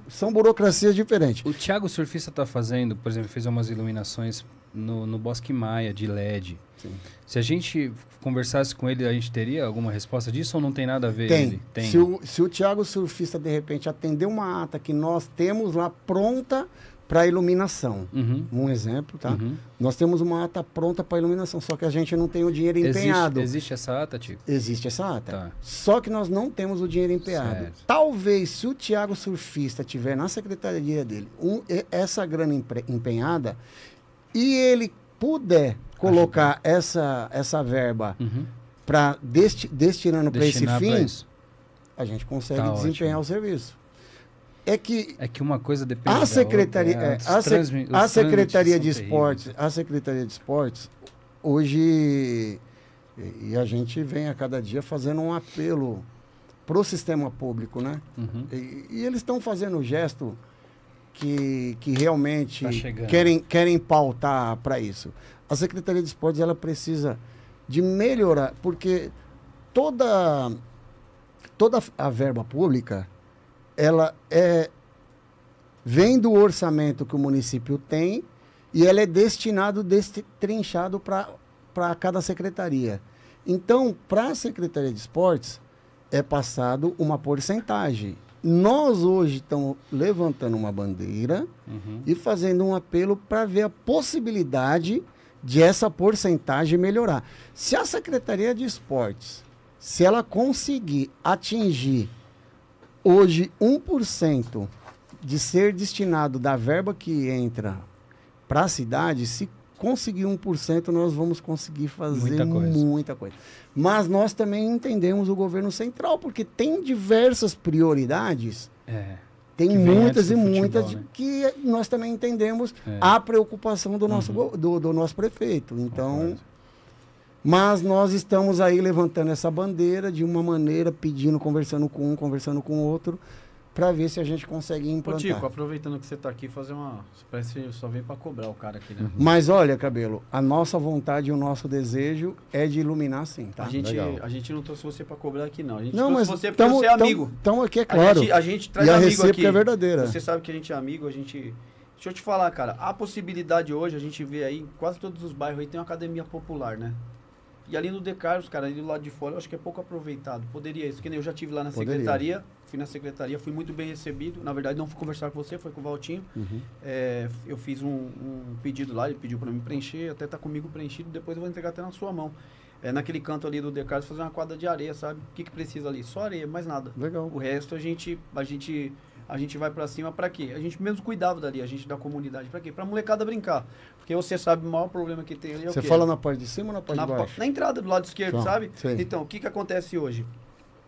são burocracias diferentes. O Thiago Surfista está fazendo, por exemplo, fez umas iluminações no Bosque Maia de LED. Sim. Se a gente conversasse com ele, a gente teria alguma resposta disso ou não tem nada a ver? Tem. Se o Thiago Surfista, de repente, atender uma ata que nós temos lá pronta para iluminação. Um exemplo, tá? Nós temos uma ata pronta para iluminação, só que a gente não tem o dinheiro empenhado. Existe essa ata, Tico? Existe essa ata. Tá. Só que nós não temos o dinheiro empenhado. Certo. Talvez, se o Thiago Surfista tiver na secretaria dele essa grana empenhada e ele puder colocar essa verba para destinando para esse fim, a gente consegue desempenhar o serviço. É que uma coisa depende a secretaria, da outra, a Secretaria de são Esportes, terríveis. a Secretaria de Esportes, hoje, e a gente vem a cada dia fazendo um apelo pro sistema público, né? Uhum. E eles estão fazendo um gesto que realmente Tá chegando. querem pautar para isso. A Secretaria de Esportes, ela precisa de melhorar, porque toda a verba pública, ela vem do orçamento que o município tem e ela é destrinchado para cada secretaria. Então, para a Secretaria de Esportes, é passado uma porcentagem. Nós hoje estamos levantando uma bandeira e fazendo um apelo para ver a possibilidade de essa porcentagem melhorar. Se a Secretaria de Esportes, se ela conseguir atingir hoje 1% de ser destinado da verba que entra para a cidade, se conseguir 1%, nós vamos conseguir fazer muita coisa. Mas nós também entendemos o governo central, porque tem diversas prioridades. Tem muitas e muitas né? que nós também entendemos a preocupação do nosso, do nosso prefeito. Então, mas nós estamos aí levantando essa bandeira de uma maneira, pedindo, conversando com um, conversando com o outro, para ver se a gente consegue Ô, implantar. Tico, aproveitando que você tá aqui, fazer uma... Parece que só vem para cobrar o cara aqui, né? Mas olha, Cabelo, a nossa vontade e o nosso desejo é de iluminar sim, tá? A gente não trouxe você para cobrar aqui, não. A gente Não, trouxe mas você porque você é amigo. Então aqui é claro. A gente traz E a amigo recíproca aqui. é verdadeira. Você sabe que a gente é amigo, Deixa eu te falar, cara, a possibilidade hoje, a gente vê aí, quase todos os bairros aí tem uma academia popular, né? E ali no Decarlos, cara, ali do lado de fora, eu acho que é pouco aproveitado. Poderia isso, que nem eu já estive lá na secretaria, fui na secretaria, fui muito bem recebido. Na verdade, não fui conversar com você, foi com o Valtinho. Eu fiz um pedido lá, ele pediu para mim preencher, até tá comigo preenchido, depois eu vou entregar até na sua mão. Naquele canto ali do Decarlos, fazer uma quadra de areia, sabe? O que precisa ali? Só areia, mais nada. Legal. O resto a gente vai pra cima pra quê? A gente mesmo cuidava dali, a gente da comunidade. Pra quê? Pra molecada brincar. Porque você sabe, o maior problema que tem ali é o quê? Você fala na parte de cima ou na parte de baixo? Na entrada do lado esquerdo, Então, sabe? sim. Então, o que acontece hoje?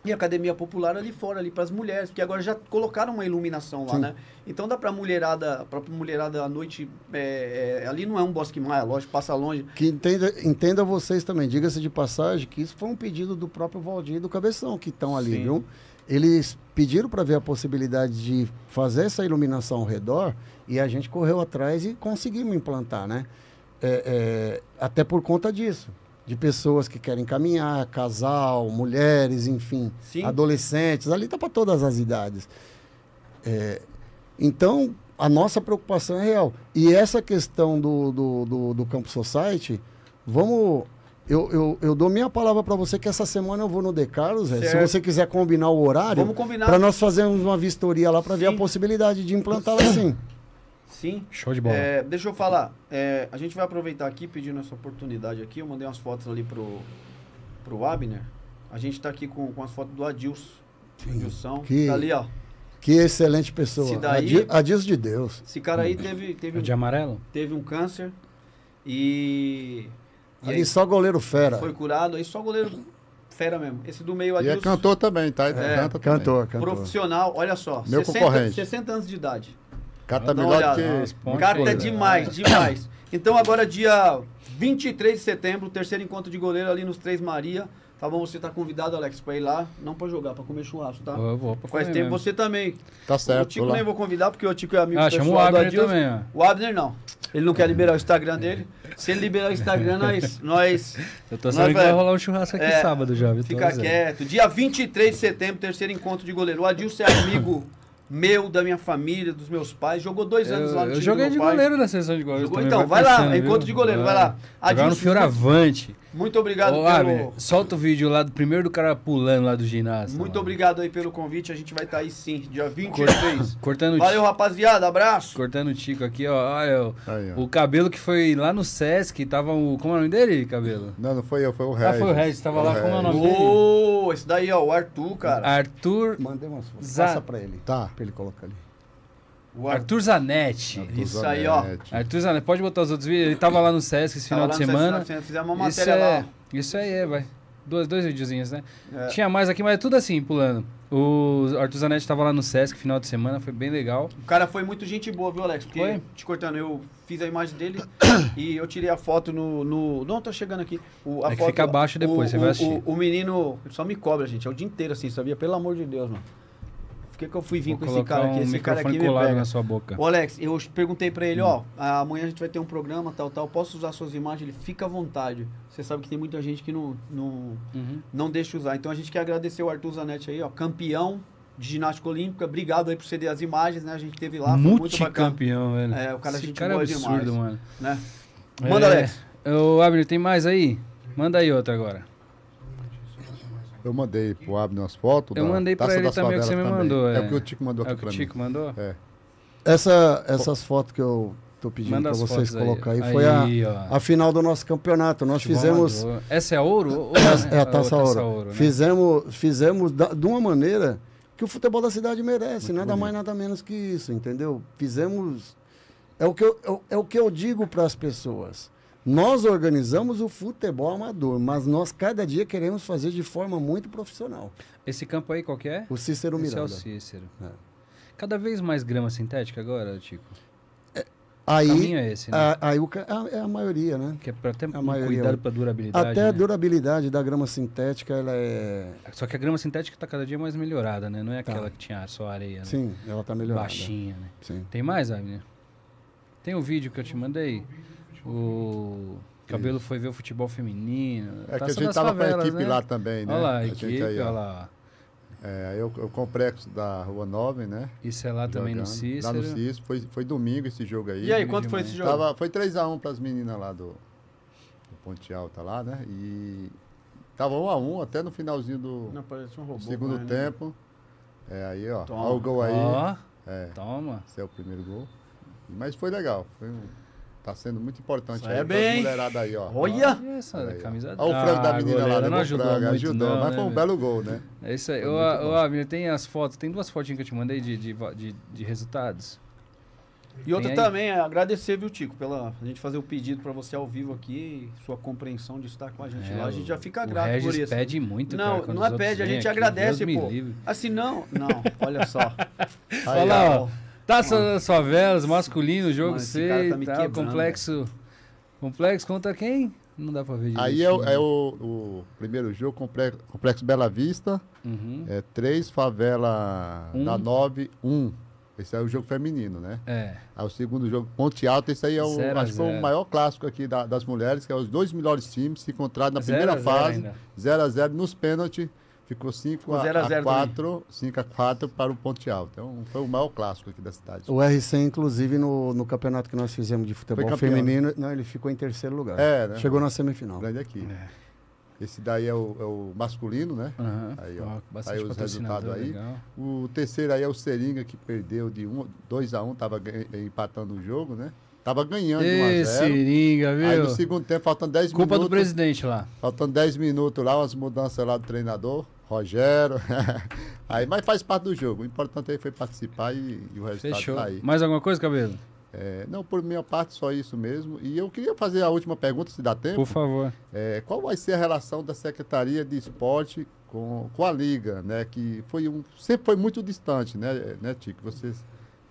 E a academia popular ali fora, ali pras mulheres, porque agora já colocaram uma iluminação lá, Sim. né? Então dá pra mulherada à noite, ali não é um Bosque Maia, lógico, passa longe. Que entenda vocês também, diga-se de passagem, que isso foi um pedido do próprio Valdir e do Cabeção, que estão ali, Sim. viu? Eles pediram para ver a possibilidade de fazer essa iluminação ao redor e a gente correu atrás e conseguimos implantar, né? Até por conta disso, de pessoas que querem caminhar, casal, mulheres, enfim, Sim. adolescentes, ali tá para todas as idades. Então, a nossa preocupação é real. E essa questão do Campus Society, vamos... Eu dou minha palavra para você que essa semana eu vou no Decarlos, se você quiser combinar o horário, Vamos combinar. para nós fazermos uma vistoria lá para ver a Sim. possibilidade de implantá-la assim. Sim. Show de bola. Deixa eu falar. A gente vai aproveitar aqui, pedindo essa oportunidade aqui. Eu mandei umas fotos ali pro Abner. A gente tá aqui com as fotos do Adilson. Adilson. Que- Tá ali, ó. Que excelente pessoa. Se daí- Adilson de Deus. Esse cara aí É de amarelo? teve um câncer e Ali aí só goleiro fera. foi curado. Aí só goleiro fera mesmo. Esse do meio, E é Adilson, cantor também, tá? Canta também. Cantor. profissional. Olha só. Meu concorrente. 60 anos de idade. Canta Dá uma melhor olhada. que... Nossa, ponte. Carta Olha, demais, demais. Então agora dia 23 de setembro, terceiro encontro de goleiro ali nos Três Maria. Tá bom? Você tá convidado, Alex, pra ir lá. Não pra jogar, pra comer churrasco, tá? Eu vou pra Faz comer tempo, mesmo. você também. Tá O certo. Tico vou lá. nem vou convidar, porque o Tico é amigo Ah, pessoal chama o do Abner Adilson. também, ó. O Abner não. Ele não quer liberar o Instagram dele. Se ele liberar o Instagram, nós Eu tô sabendo que vai velho, rolar um churrasco aqui sábado já, viu? Tô fica avisando. quieto. Dia 23 de setembro, terceiro encontro de goleiro. O Adilson é amigo meu, da minha família, dos meus pais. Jogou 2 anos lá no Eu time joguei do de meu pai. goleiro na seleção de goleiro. Jogou, também, então, vai lá, pensando, encontro viu? de goleiro, vai lá. Jogar no Adilson, Fioravante. muito obrigado Ô, Abner, solta o vídeo lá do primeiro do cara pulando lá do ginásio. Muito mano. obrigado aí pelo convite. A gente vai estar aí sim, dia 23. Cortando Valeu, rapaziada. Abraço. Cortando o Tico aqui, ó. Olha, Aí, ó. o Cabelo que foi lá no Sesc, tava o... Como é o nome dele, Cabelo? Não foi eu, foi o Regis. foi o Regis, tava lá, como é o nome? Ô, esse daí, ó, o Arthur, cara. Arthur... Mandei umas fotos. Zá- Passa para ele. Tá. Para ele colocar ali. O Arthur Zanetti. Isso aí, ó. Arthur Zanetti, pode botar os outros vídeos? Ele tava lá no Sesc esse Tava final lá de no semana. Fizemos uma Isso matéria lá. Isso aí, vai. dois videozinhos, né? Tinha mais aqui, mas é tudo assim, pulando. O Arthur Zanetti tava lá no Sesc final de semana, foi bem legal. O cara foi muito gente boa, viu, Alex? Porque, Foi? te cortando, eu fiz a imagem dele e eu tirei a foto no... Não, tô chegando aqui. A É que foto, fica abaixo depois, você vai assistir. O menino só me cobra, gente. É o dia inteiro assim, sabia? Pelo amor de Deus, mano. Por que eu fui vir Vou com esse colocar cara aqui? um Esse cara aqui microfone me colado pega. na sua boca. Ô, Alex, eu perguntei pra ele, ó, amanhã a gente vai ter um programa, tal, posso usar suas imagens? Ele fica à vontade. Você sabe que tem muita gente que não deixa usar. Então a gente quer agradecer o Arthur Zanetti aí, ó, campeão de ginástica olímpica. Obrigado aí por ceder as imagens, né? A gente teve lá, foi muito bacana. Multicampeão, velho. É, o cara Esse gente cara é boa absurdo, demais, mano. né? Manda, Alex. Ô, Abner, tem mais aí? Manda aí outra agora. Eu mandei pro Abner umas fotos. Eu mandei pra Taça ele das também, o que você me Favelas mandou. também. É o que o Tico mandou É aqui o que pra o mim. Tico mandou? É. Essas fotos que eu tô pedindo Manda para as vocês fotos colocar aí, aí. foi Aí, ó. a final do nosso campeonato. Nós fizemos... Essa é a ouro? Ou É a Taça Ouro. né? Fizemos de uma maneira que o futebol da cidade merece, nada mais, nada menos que isso, entendeu? Fizemos... É o que eu digo para as pessoas. Nós organizamos o futebol amador, mas nós cada dia queremos fazer de forma muito profissional. Esse campo aí, qual que é? O Cícero Esse é Miranda. o Cícero. É. Cada vez mais grama sintética agora, Tico? Aí, O caminho é esse, né? É a maioria, né? Que é pra ter a maioria. cuidado pra durabilidade. Até a né? durabilidade da grama sintética, ela é... Só que a grama sintética tá cada dia mais melhorada, né? Não é aquela que tinha só areia, né? Sim, ela tá melhorada. Baixinha, né? Sim. Tem mais, Abner? Tem o vídeo que eu te mandei? O Cabelo foi ver o futebol feminino. É que a Taça gente das tava com a Favelas, equipe né? lá também, né? Olha lá, a gente equipe, aí, ó. olha lá. Eu complexo da Rua 9, né? Isso é lá também no Jogando. Cícero. Lá no Cícero. Foi domingo esse jogo aí. E aí, quanto foi esse jogo? Foi 3x1 pras meninas lá do Ponte Alta lá, né? E tava 1x1 até no finalzinho do Não, parece um robô. segundo né? tempo. Aí, ó. Toma. Olha o gol aí. Ó, É, toma. esse é o primeiro gol. Mas foi legal. Tá sendo muito importante. Sai aí bem. pras mulherada aí, ó. Olha! Essa Olha aí, ó. camisa... Olha o frango da menina goleiro, lá, né? não ajudou muito, ajudou, não, mas né, foi um velho? belo gol, né? É isso aí. Foi Ô, muito bom. Abner, tem as fotos, tem duas fotinhas que eu te mandei de resultados. E outra Tem aí? também é agradecer, viu, Tico, pela a gente fazer o pedido pra você ao vivo aqui, sua compreensão de estar com a gente lá. A gente já fica grato o Regis por isso. pede muito, Não, cara, quando não os é outros pede, a vêm gente aqui, agradece, Deus me pô. livre. Assim, não, olha só. Olha lá, ó. Taça das Favelas, masculino, jogo Mano, esse C, cara tá me tá, quebrando, complexo contra quem? Não dá pra ver direito. Aí é o primeiro jogo, Complexo Bela Vista, Uhum. 3, Favela da 9, 1. Esse é o jogo feminino, né? É. Aí o segundo jogo, Ponte Alta, esse aí é 0 a acho que foi 0. o maior clássico aqui das mulheres, que é os dois melhores times se encontraram na 0 a primeira 0 fase, ainda. 0x0 nos pênaltis, ficou 5 Ficou 0 a 0 a 4, 5x4 para o Ponte Alta. Então foi o maior clássico aqui da cidade. O RC, inclusive, no campeonato que nós fizemos de futebol campeão, feminino, não, ele ficou em terceiro lugar. É, né? Chegou na semifinal. Grande aqui. É. Esse daí é o masculino, né? Uhum. Aí, ó. Bastante Aí os patrocinador, resultados aí. legal. O terceiro aí é o Seringa, que perdeu de 2x1, tava empatando o jogo, né? Tava ganhando de 1x0. Seringa, viu? Aí no segundo tempo, faltando 10 Culpa minutos. do presidente lá. Faltando 10 minutos lá, umas mudanças lá do treinador, Rogério. Aí, mas faz parte do jogo. O importante aí foi participar e o resultado Fechou. tá aí. Mais alguma coisa, Cabelo? Não, por minha parte, só isso mesmo. E eu queria fazer a última pergunta, se dá tempo. Por favor. Qual vai ser a relação da Secretaria de Esporte com a Liga, né? Que sempre foi muito distante, né, Tico? Você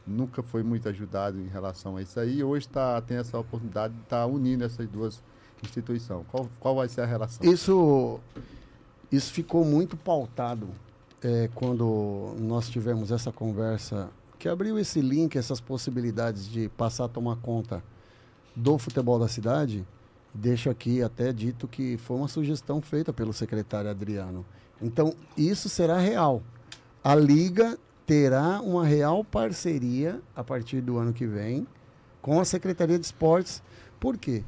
nunca foi muito ajudado em relação a isso aí. Hoje tem essa oportunidade de estar unindo essas duas instituições. Qual vai ser a relação? Isso ficou muito pautado quando nós tivemos essa conversa que abriu esse link, essas possibilidades de passar a tomar conta do futebol da cidade. Deixo aqui até dito que foi uma sugestão feita pelo secretário Adriano. Então, isso será real. A Liga terá uma real parceria a partir do ano que vem com a Secretaria de Esportes. Por quê?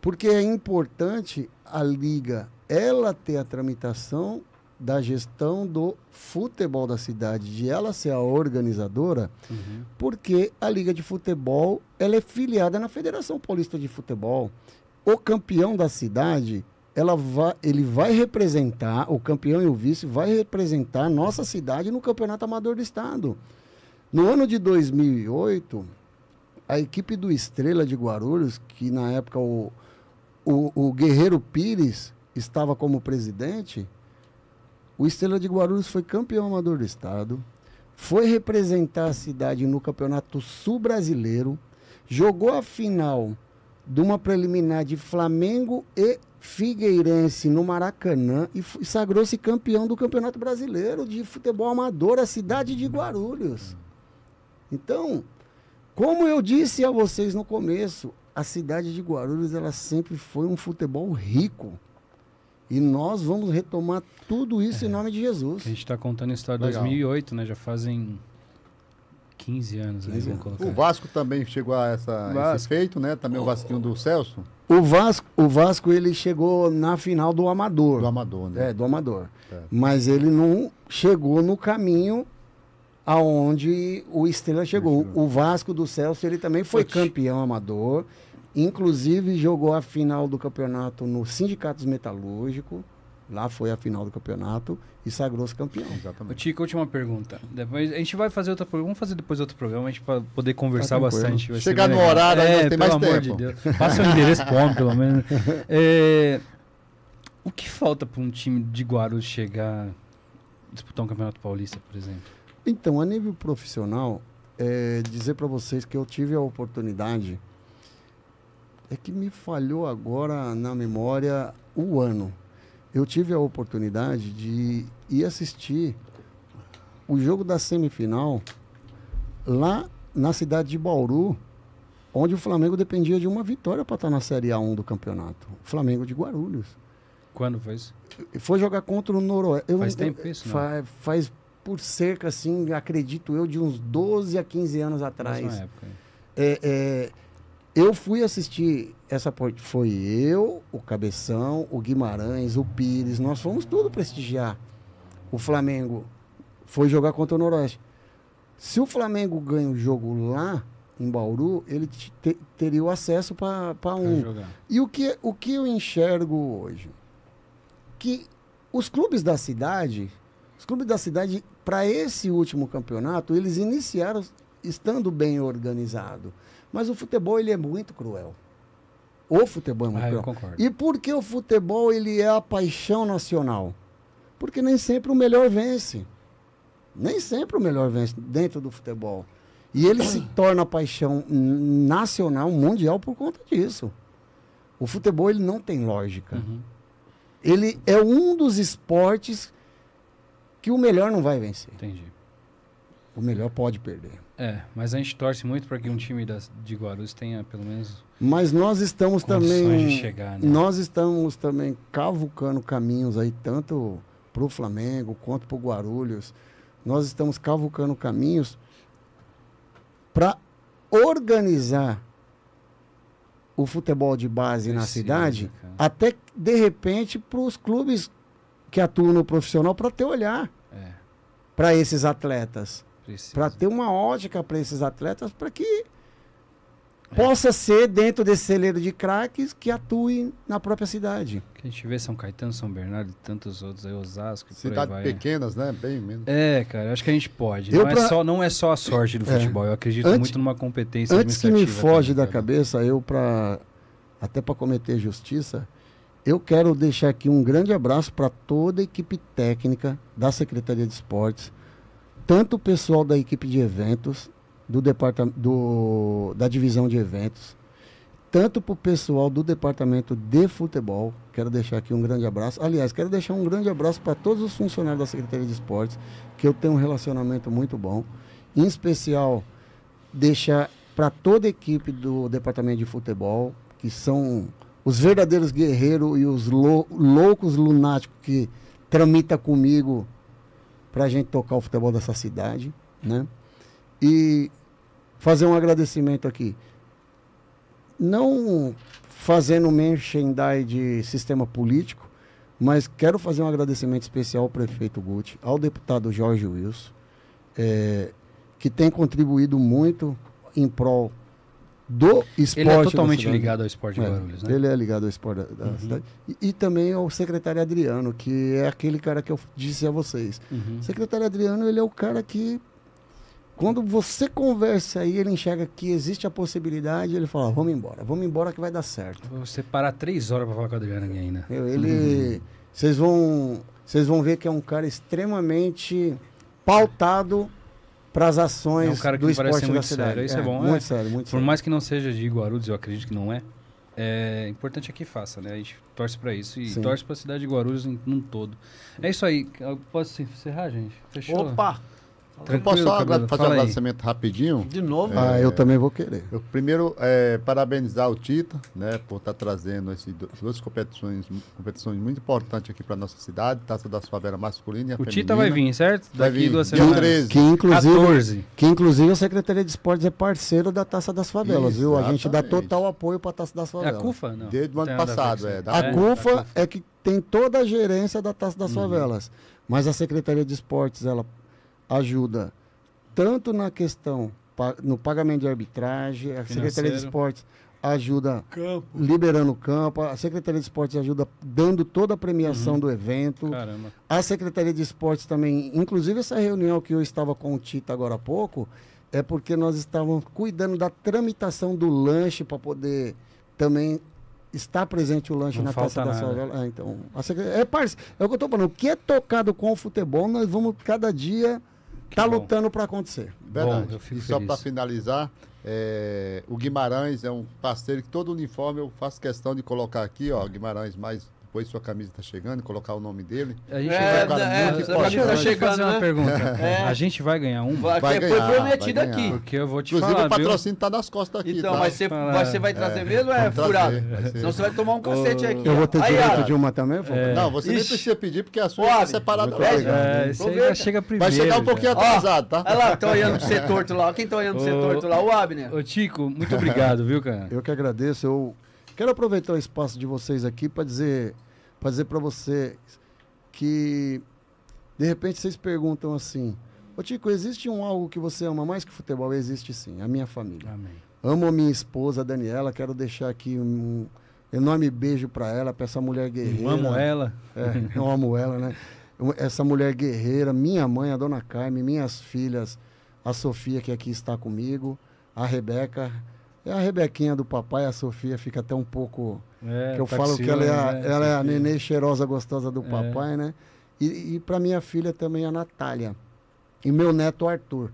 Porque é importante a Liga ela ter a tramitação da gestão do futebol da cidade, de ela ser a organizadora, porque a Liga de Futebol ela é filiada na Federação Paulista de Futebol. O campeão da cidade, ele vai representar, o campeão e o vice vai representar a nossa cidade no Campeonato Amador do Estado. No ano de 2008, a equipe do Estrela de Guarulhos, que na época o Guerreiro Pires estava como presidente, o Estrela de Guarulhos foi campeão amador do estado, foi representar a cidade no Campeonato Sul Brasileiro, jogou a final de uma preliminar de Flamengo e Figueirense no Maracanã e sagrou-se campeão do Campeonato Brasileiro de Futebol Amador, a cidade de Guarulhos. Então, como eu disse a vocês no começo, a cidade de Guarulhos ela sempre foi um futebol rico. E nós vamos retomar tudo isso em nome de Jesus. A gente está contando a história de 2008, né? Já fazem 15 anos. Aí, vamos colocar. O Vasco também chegou a esse feito, né? Também o Vasquinho do Celso. O Vasco ele chegou na final do Amador. Do Amador, né? Do Amador. Mas ele não chegou no caminho aonde o Estrela chegou. O Vasco do Celso ele também foi campeão amador. Inclusive jogou a final do campeonato no Sindicatos Metalúrgico. Lá foi a final do campeonato e sagrou-se campeão. Exatamente. Tico, última pergunta. Depois, a gente vai fazer outra pergunta. Vamos fazer depois outro programa, a gente para poder conversar bastante. Vai chegar no horário, nós tem mais tempo. De Deus. Passa o endereço pro homem, pelo menos. O que falta para um time de Guarulhos chegar a disputar um campeonato paulista, por exemplo? Então, a nível profissional, dizer para vocês que eu tive a oportunidade, é que me falhou agora na memória o ano. Eu tive a oportunidade de ir assistir o jogo da semifinal lá na cidade de Bauru, onde o Flamengo dependia de uma vitória para estar na Série A1 do campeonato. O Flamengo de Guarulhos. Quando foi isso? Foi jogar contra o Noroeste. Faz tempo isso, não? Faz por cerca, assim, acredito eu, de uns 12 a 15 anos atrás. Mesma época. Eu fui assistir essa parte. Foi eu, o Cabeção, o Guimarães, o Pires. Nós fomos tudo prestigiar. O Flamengo foi jogar contra o Noroeste. Se o Flamengo ganha o jogo lá em Bauru, ele teria o acesso para um. E o que eu enxergo hoje? Que os clubes da cidade, para esse último campeonato, eles iniciaram estando bem organizado. Mas o futebol, ele é muito cruel. O futebol é muito cruel. Eu concordo. E por que o futebol, ele é a paixão nacional? Porque nem sempre o melhor vence. Nem sempre o melhor vence dentro do futebol. E ele se torna paixão nacional, mundial, por conta disso. O futebol, ele não tem lógica. Uhum. Ele é um dos esportes que o melhor não vai vencer. Entendi. O melhor pode perder. Mas a gente torce muito para que um time de Guarulhos tenha pelo menos. Mas nós estamos também. De chegar, né? Nós estamos também cavucando caminhos aí, tanto para o Flamengo quanto para o Guarulhos. Nós estamos cavucando caminhos para organizar o futebol de base na cidade, até de repente para os clubes que atuam no profissional, para ter olhar para esses atletas. Para ter uma ótica para esses atletas, para que possa ser dentro desse celeiro de craques que atuem na própria cidade. Que a gente vê São Caetano, São Bernardo e tantos outros aí, Osasco. Cidades pequenas, né? Bem menos. Cara, acho que a gente pode. Não é só a sorte do futebol, eu acredito muito numa competência administrativa. Antes que me foge da cabeça, até para cometer justiça, eu quero deixar aqui um grande abraço para toda a equipe técnica da Secretaria de Esportes, tanto o pessoal da equipe de eventos, da divisão de eventos, tanto para o pessoal do departamento de futebol. Quero deixar aqui um grande abraço. Aliás, quero deixar um grande abraço para todos os funcionários da Secretaria de Esportes, que eu tenho um relacionamento muito bom. Em especial, deixar para toda a equipe do departamento de futebol, que são os verdadeiros guerreiros e os loucos lunáticos que tramitam comigo para a gente tocar o futebol dessa cidade, né? E fazer um agradecimento aqui. Não fazendo merchandising de sistema político, mas quero fazer um agradecimento especial ao prefeito Guti, ao deputado Jorge Wilson, que tem contribuído muito em prol do esporte. Ele é totalmente ligado ao esporte de Guarulhos, né? Ele é ligado ao esporte da cidade. E também ao secretário Adriano, que é aquele cara que eu disse a vocês. O secretário Adriano, ele é o cara que, Quando você conversa aí, ele enxerga que existe a possibilidade, ele fala, vamos embora que vai dar certo. Você parar 3 horas pra falar com o Adriano aqui ainda. Vocês vão ver que é um cara extremamente pautado para as ações do esporte da cidade. Sério. Isso é bom. Muito sério, muito Por sério. mais que não seja de Guarulhos, eu acredito que não é. É importante é que faça, né? A gente torce para isso e Sim. torce para a cidade de Guarulhos num todo. É isso aí. Posso encerrar, gente? Fechou? Opa! Eu posso só Cabelo? fazer um Fala aí. agradecimento rapidinho? De novo? Eu também vou querer. Eu primeiro parabenizar o Tita, né, por estar trazendo essas duas competições muito importantes aqui para nossa cidade, Taça das Favelas masculina e a O feminina. Tita vai vir, certo? Vai Daqui vir. 2 Dia semanas. 13. Que inclusive a Secretaria de Esportes é parceiro da Taça das Favelas, viu? A gente dá Exatamente. total apoio para a Taça das É Favelas. a CUFA? Não. Desde o Não ano tem nada a ver passado, com isso. da A CUFA é que tem toda a gerência da Taça das Favelas, mas a Secretaria de Esportes, ela ajuda tanto na questão, no pagamento de arbitragem, a Secretaria de Esportes ajuda liberando o campo, a Secretaria de Esportes ajuda dando toda a premiação do evento. Caramba. A Secretaria de Esportes também, inclusive essa reunião que eu estava com o Tita agora há pouco, é porque nós estávamos cuidando da tramitação do lanche para poder também estar presente o lanche Não na falta Taça da nada. Favela. Então, é o que eu estou falando, o que é tocado com o futebol, nós vamos cada dia estar bom. lutando para acontecer. Verdade. Bom, eu fico E só feliz. para finalizar, o Guimarães é um parceiro que todo uniforme eu faço questão de colocar aqui, ó, Guimarães, mas depois sua camisa está chegando, colocar o nome dele. A gente É, vai... é, muito essa camisa importante. tá Deixa eu chegando, fazer uma né? pergunta. É. A gente vai ganhar uma? Vai, Vai que ganhar, foi prometido vai ganhar. aqui. Porque eu vou te Inclusive falar, o patrocínio está nas costas aqui, Então, tá? mas você vai trazer mesmo ou é vamos furado? trazer, vai ser. Senão você vai tomar um cacete aqui. Eu vou ter Aí, direito Adam, de uma também, Fábio? É. Não, você nem Ixi. precisa pedir, porque a sua Ó, é Adam, separada. muito Vai. obrigado. Esse aí Aproveita. já chega primeiro. Vai chegar um pouquinho já. atrasado, tá? Olha lá, estão olhando pro ser torto lá. Quem tá olhando pro ser torto lá? O Abner. Ô, Tico, muito obrigado, viu, cara? Eu que agradeço. Eu quero aproveitar o espaço de vocês aqui para dizer para vocês que de repente vocês perguntam assim: ô Tico, existe algo que você ama mais que futebol? Existe sim, a minha família. Amém. Amo a minha esposa, Daniela. Quero deixar aqui um enorme beijo para ela, para essa mulher guerreira. Amo ela. Eu amo ela, né? Essa mulher guerreira, minha mãe, a dona Carmen, minhas filhas, a Sofia, que aqui está comigo, a Rebeca. É a Rebequinha do papai, a Sofia fica até um pouco... É, que eu tá falo com que ela ciúmes, é, ela é a Sofia. nenê cheirosa, gostosa do papai, né? E para minha filha também, a Natália. E meu neto, Arthur.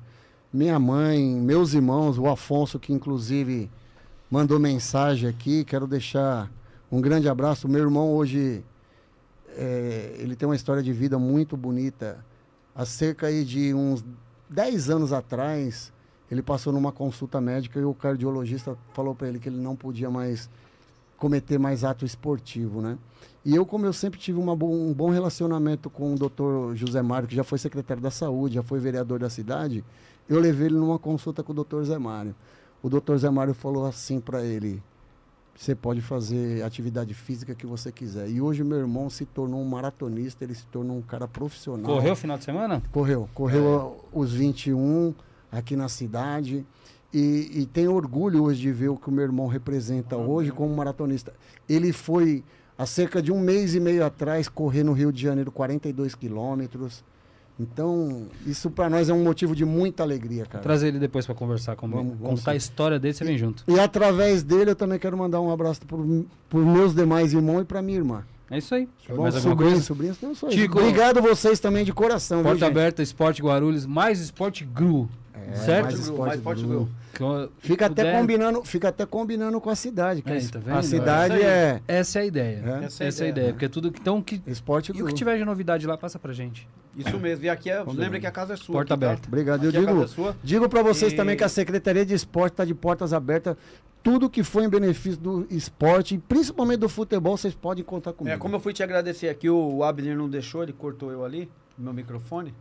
Minha mãe, meus irmãos, o Afonso, que inclusive mandou mensagem aqui. Quero deixar um grande abraço. Meu irmão hoje, ele tem uma história de vida muito bonita. Há cerca aí de uns 10 anos atrás, ele passou numa consulta médica e o cardiologista falou para ele que ele não podia mais cometer mais ato esportivo, né? E eu, como eu sempre tive um bom relacionamento com o doutor José Mário, que já foi secretário da Saúde, já foi vereador da cidade, eu levei ele numa consulta com o doutor Zé Mário. O doutor Zé Mário falou assim para ele: você pode fazer a atividade física que você quiser. E hoje meu irmão se tornou um maratonista, ele se tornou um cara profissional. Correu o final de semana? Correu os 21 aqui na cidade. E tenho orgulho hoje de ver o que o meu irmão representa hoje como maratonista. Ele foi, há cerca de 1 mês e meio atrás, correr no Rio de Janeiro 42 quilômetros. Então, isso para nós é um motivo de muita alegria, cara. Trazer ele depois para conversar comigo. Vamos Contar a sim. história dele, você vem junto. E através dele eu também quero mandar um abraço por meus demais irmãos e para minha irmã. É isso aí. Bom, Mais alguma coisa? sobrinhos, não sou Tico, obrigado vocês também de coração, viu, Porta gente? aberta, Esporte Guarulhos, mais Esporte GRU. certo? mais esporte mais Gru. Gru. Fica Puder- até combinando com a cidade. Que Tá vendo? a cidade É isso aí. é Essa é a ideia. É. Essa é a ideia. Porque tudo então esporte e o Gru. que tiver de novidade lá, passa pra gente. Isso mesmo. E aqui lembra que a casa é sua. Porta aqui, tá? aberta. Obrigado. Aqui Eu a casa é digo, sua. digo para vocês E- também que a Secretaria de Esporte está de portas abertas. Tudo que for em benefício do esporte, e principalmente do futebol, vocês podem contar comigo. Como eu fui te agradecer aqui, o Abner não deixou, ele cortou eu ali, no meu microfone.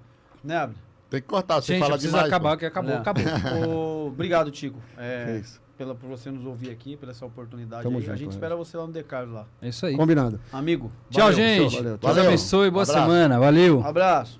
Né, Abner? Tem que cortar, você Gente, fala precisa demais. acabar, pô. que acabou, É. acabou. Obrigado, Tico. É isso. Por você nos ouvir aqui, pela essa oportunidade. Tamo aí. A junto, gente Regis. espera você lá no Decarlo lá. É isso aí. Combinado. Amigo. Tchau, valeu. gente. Valeu. Deus Valeu. abençoe, boa Abraço. semana. Valeu. Abraço.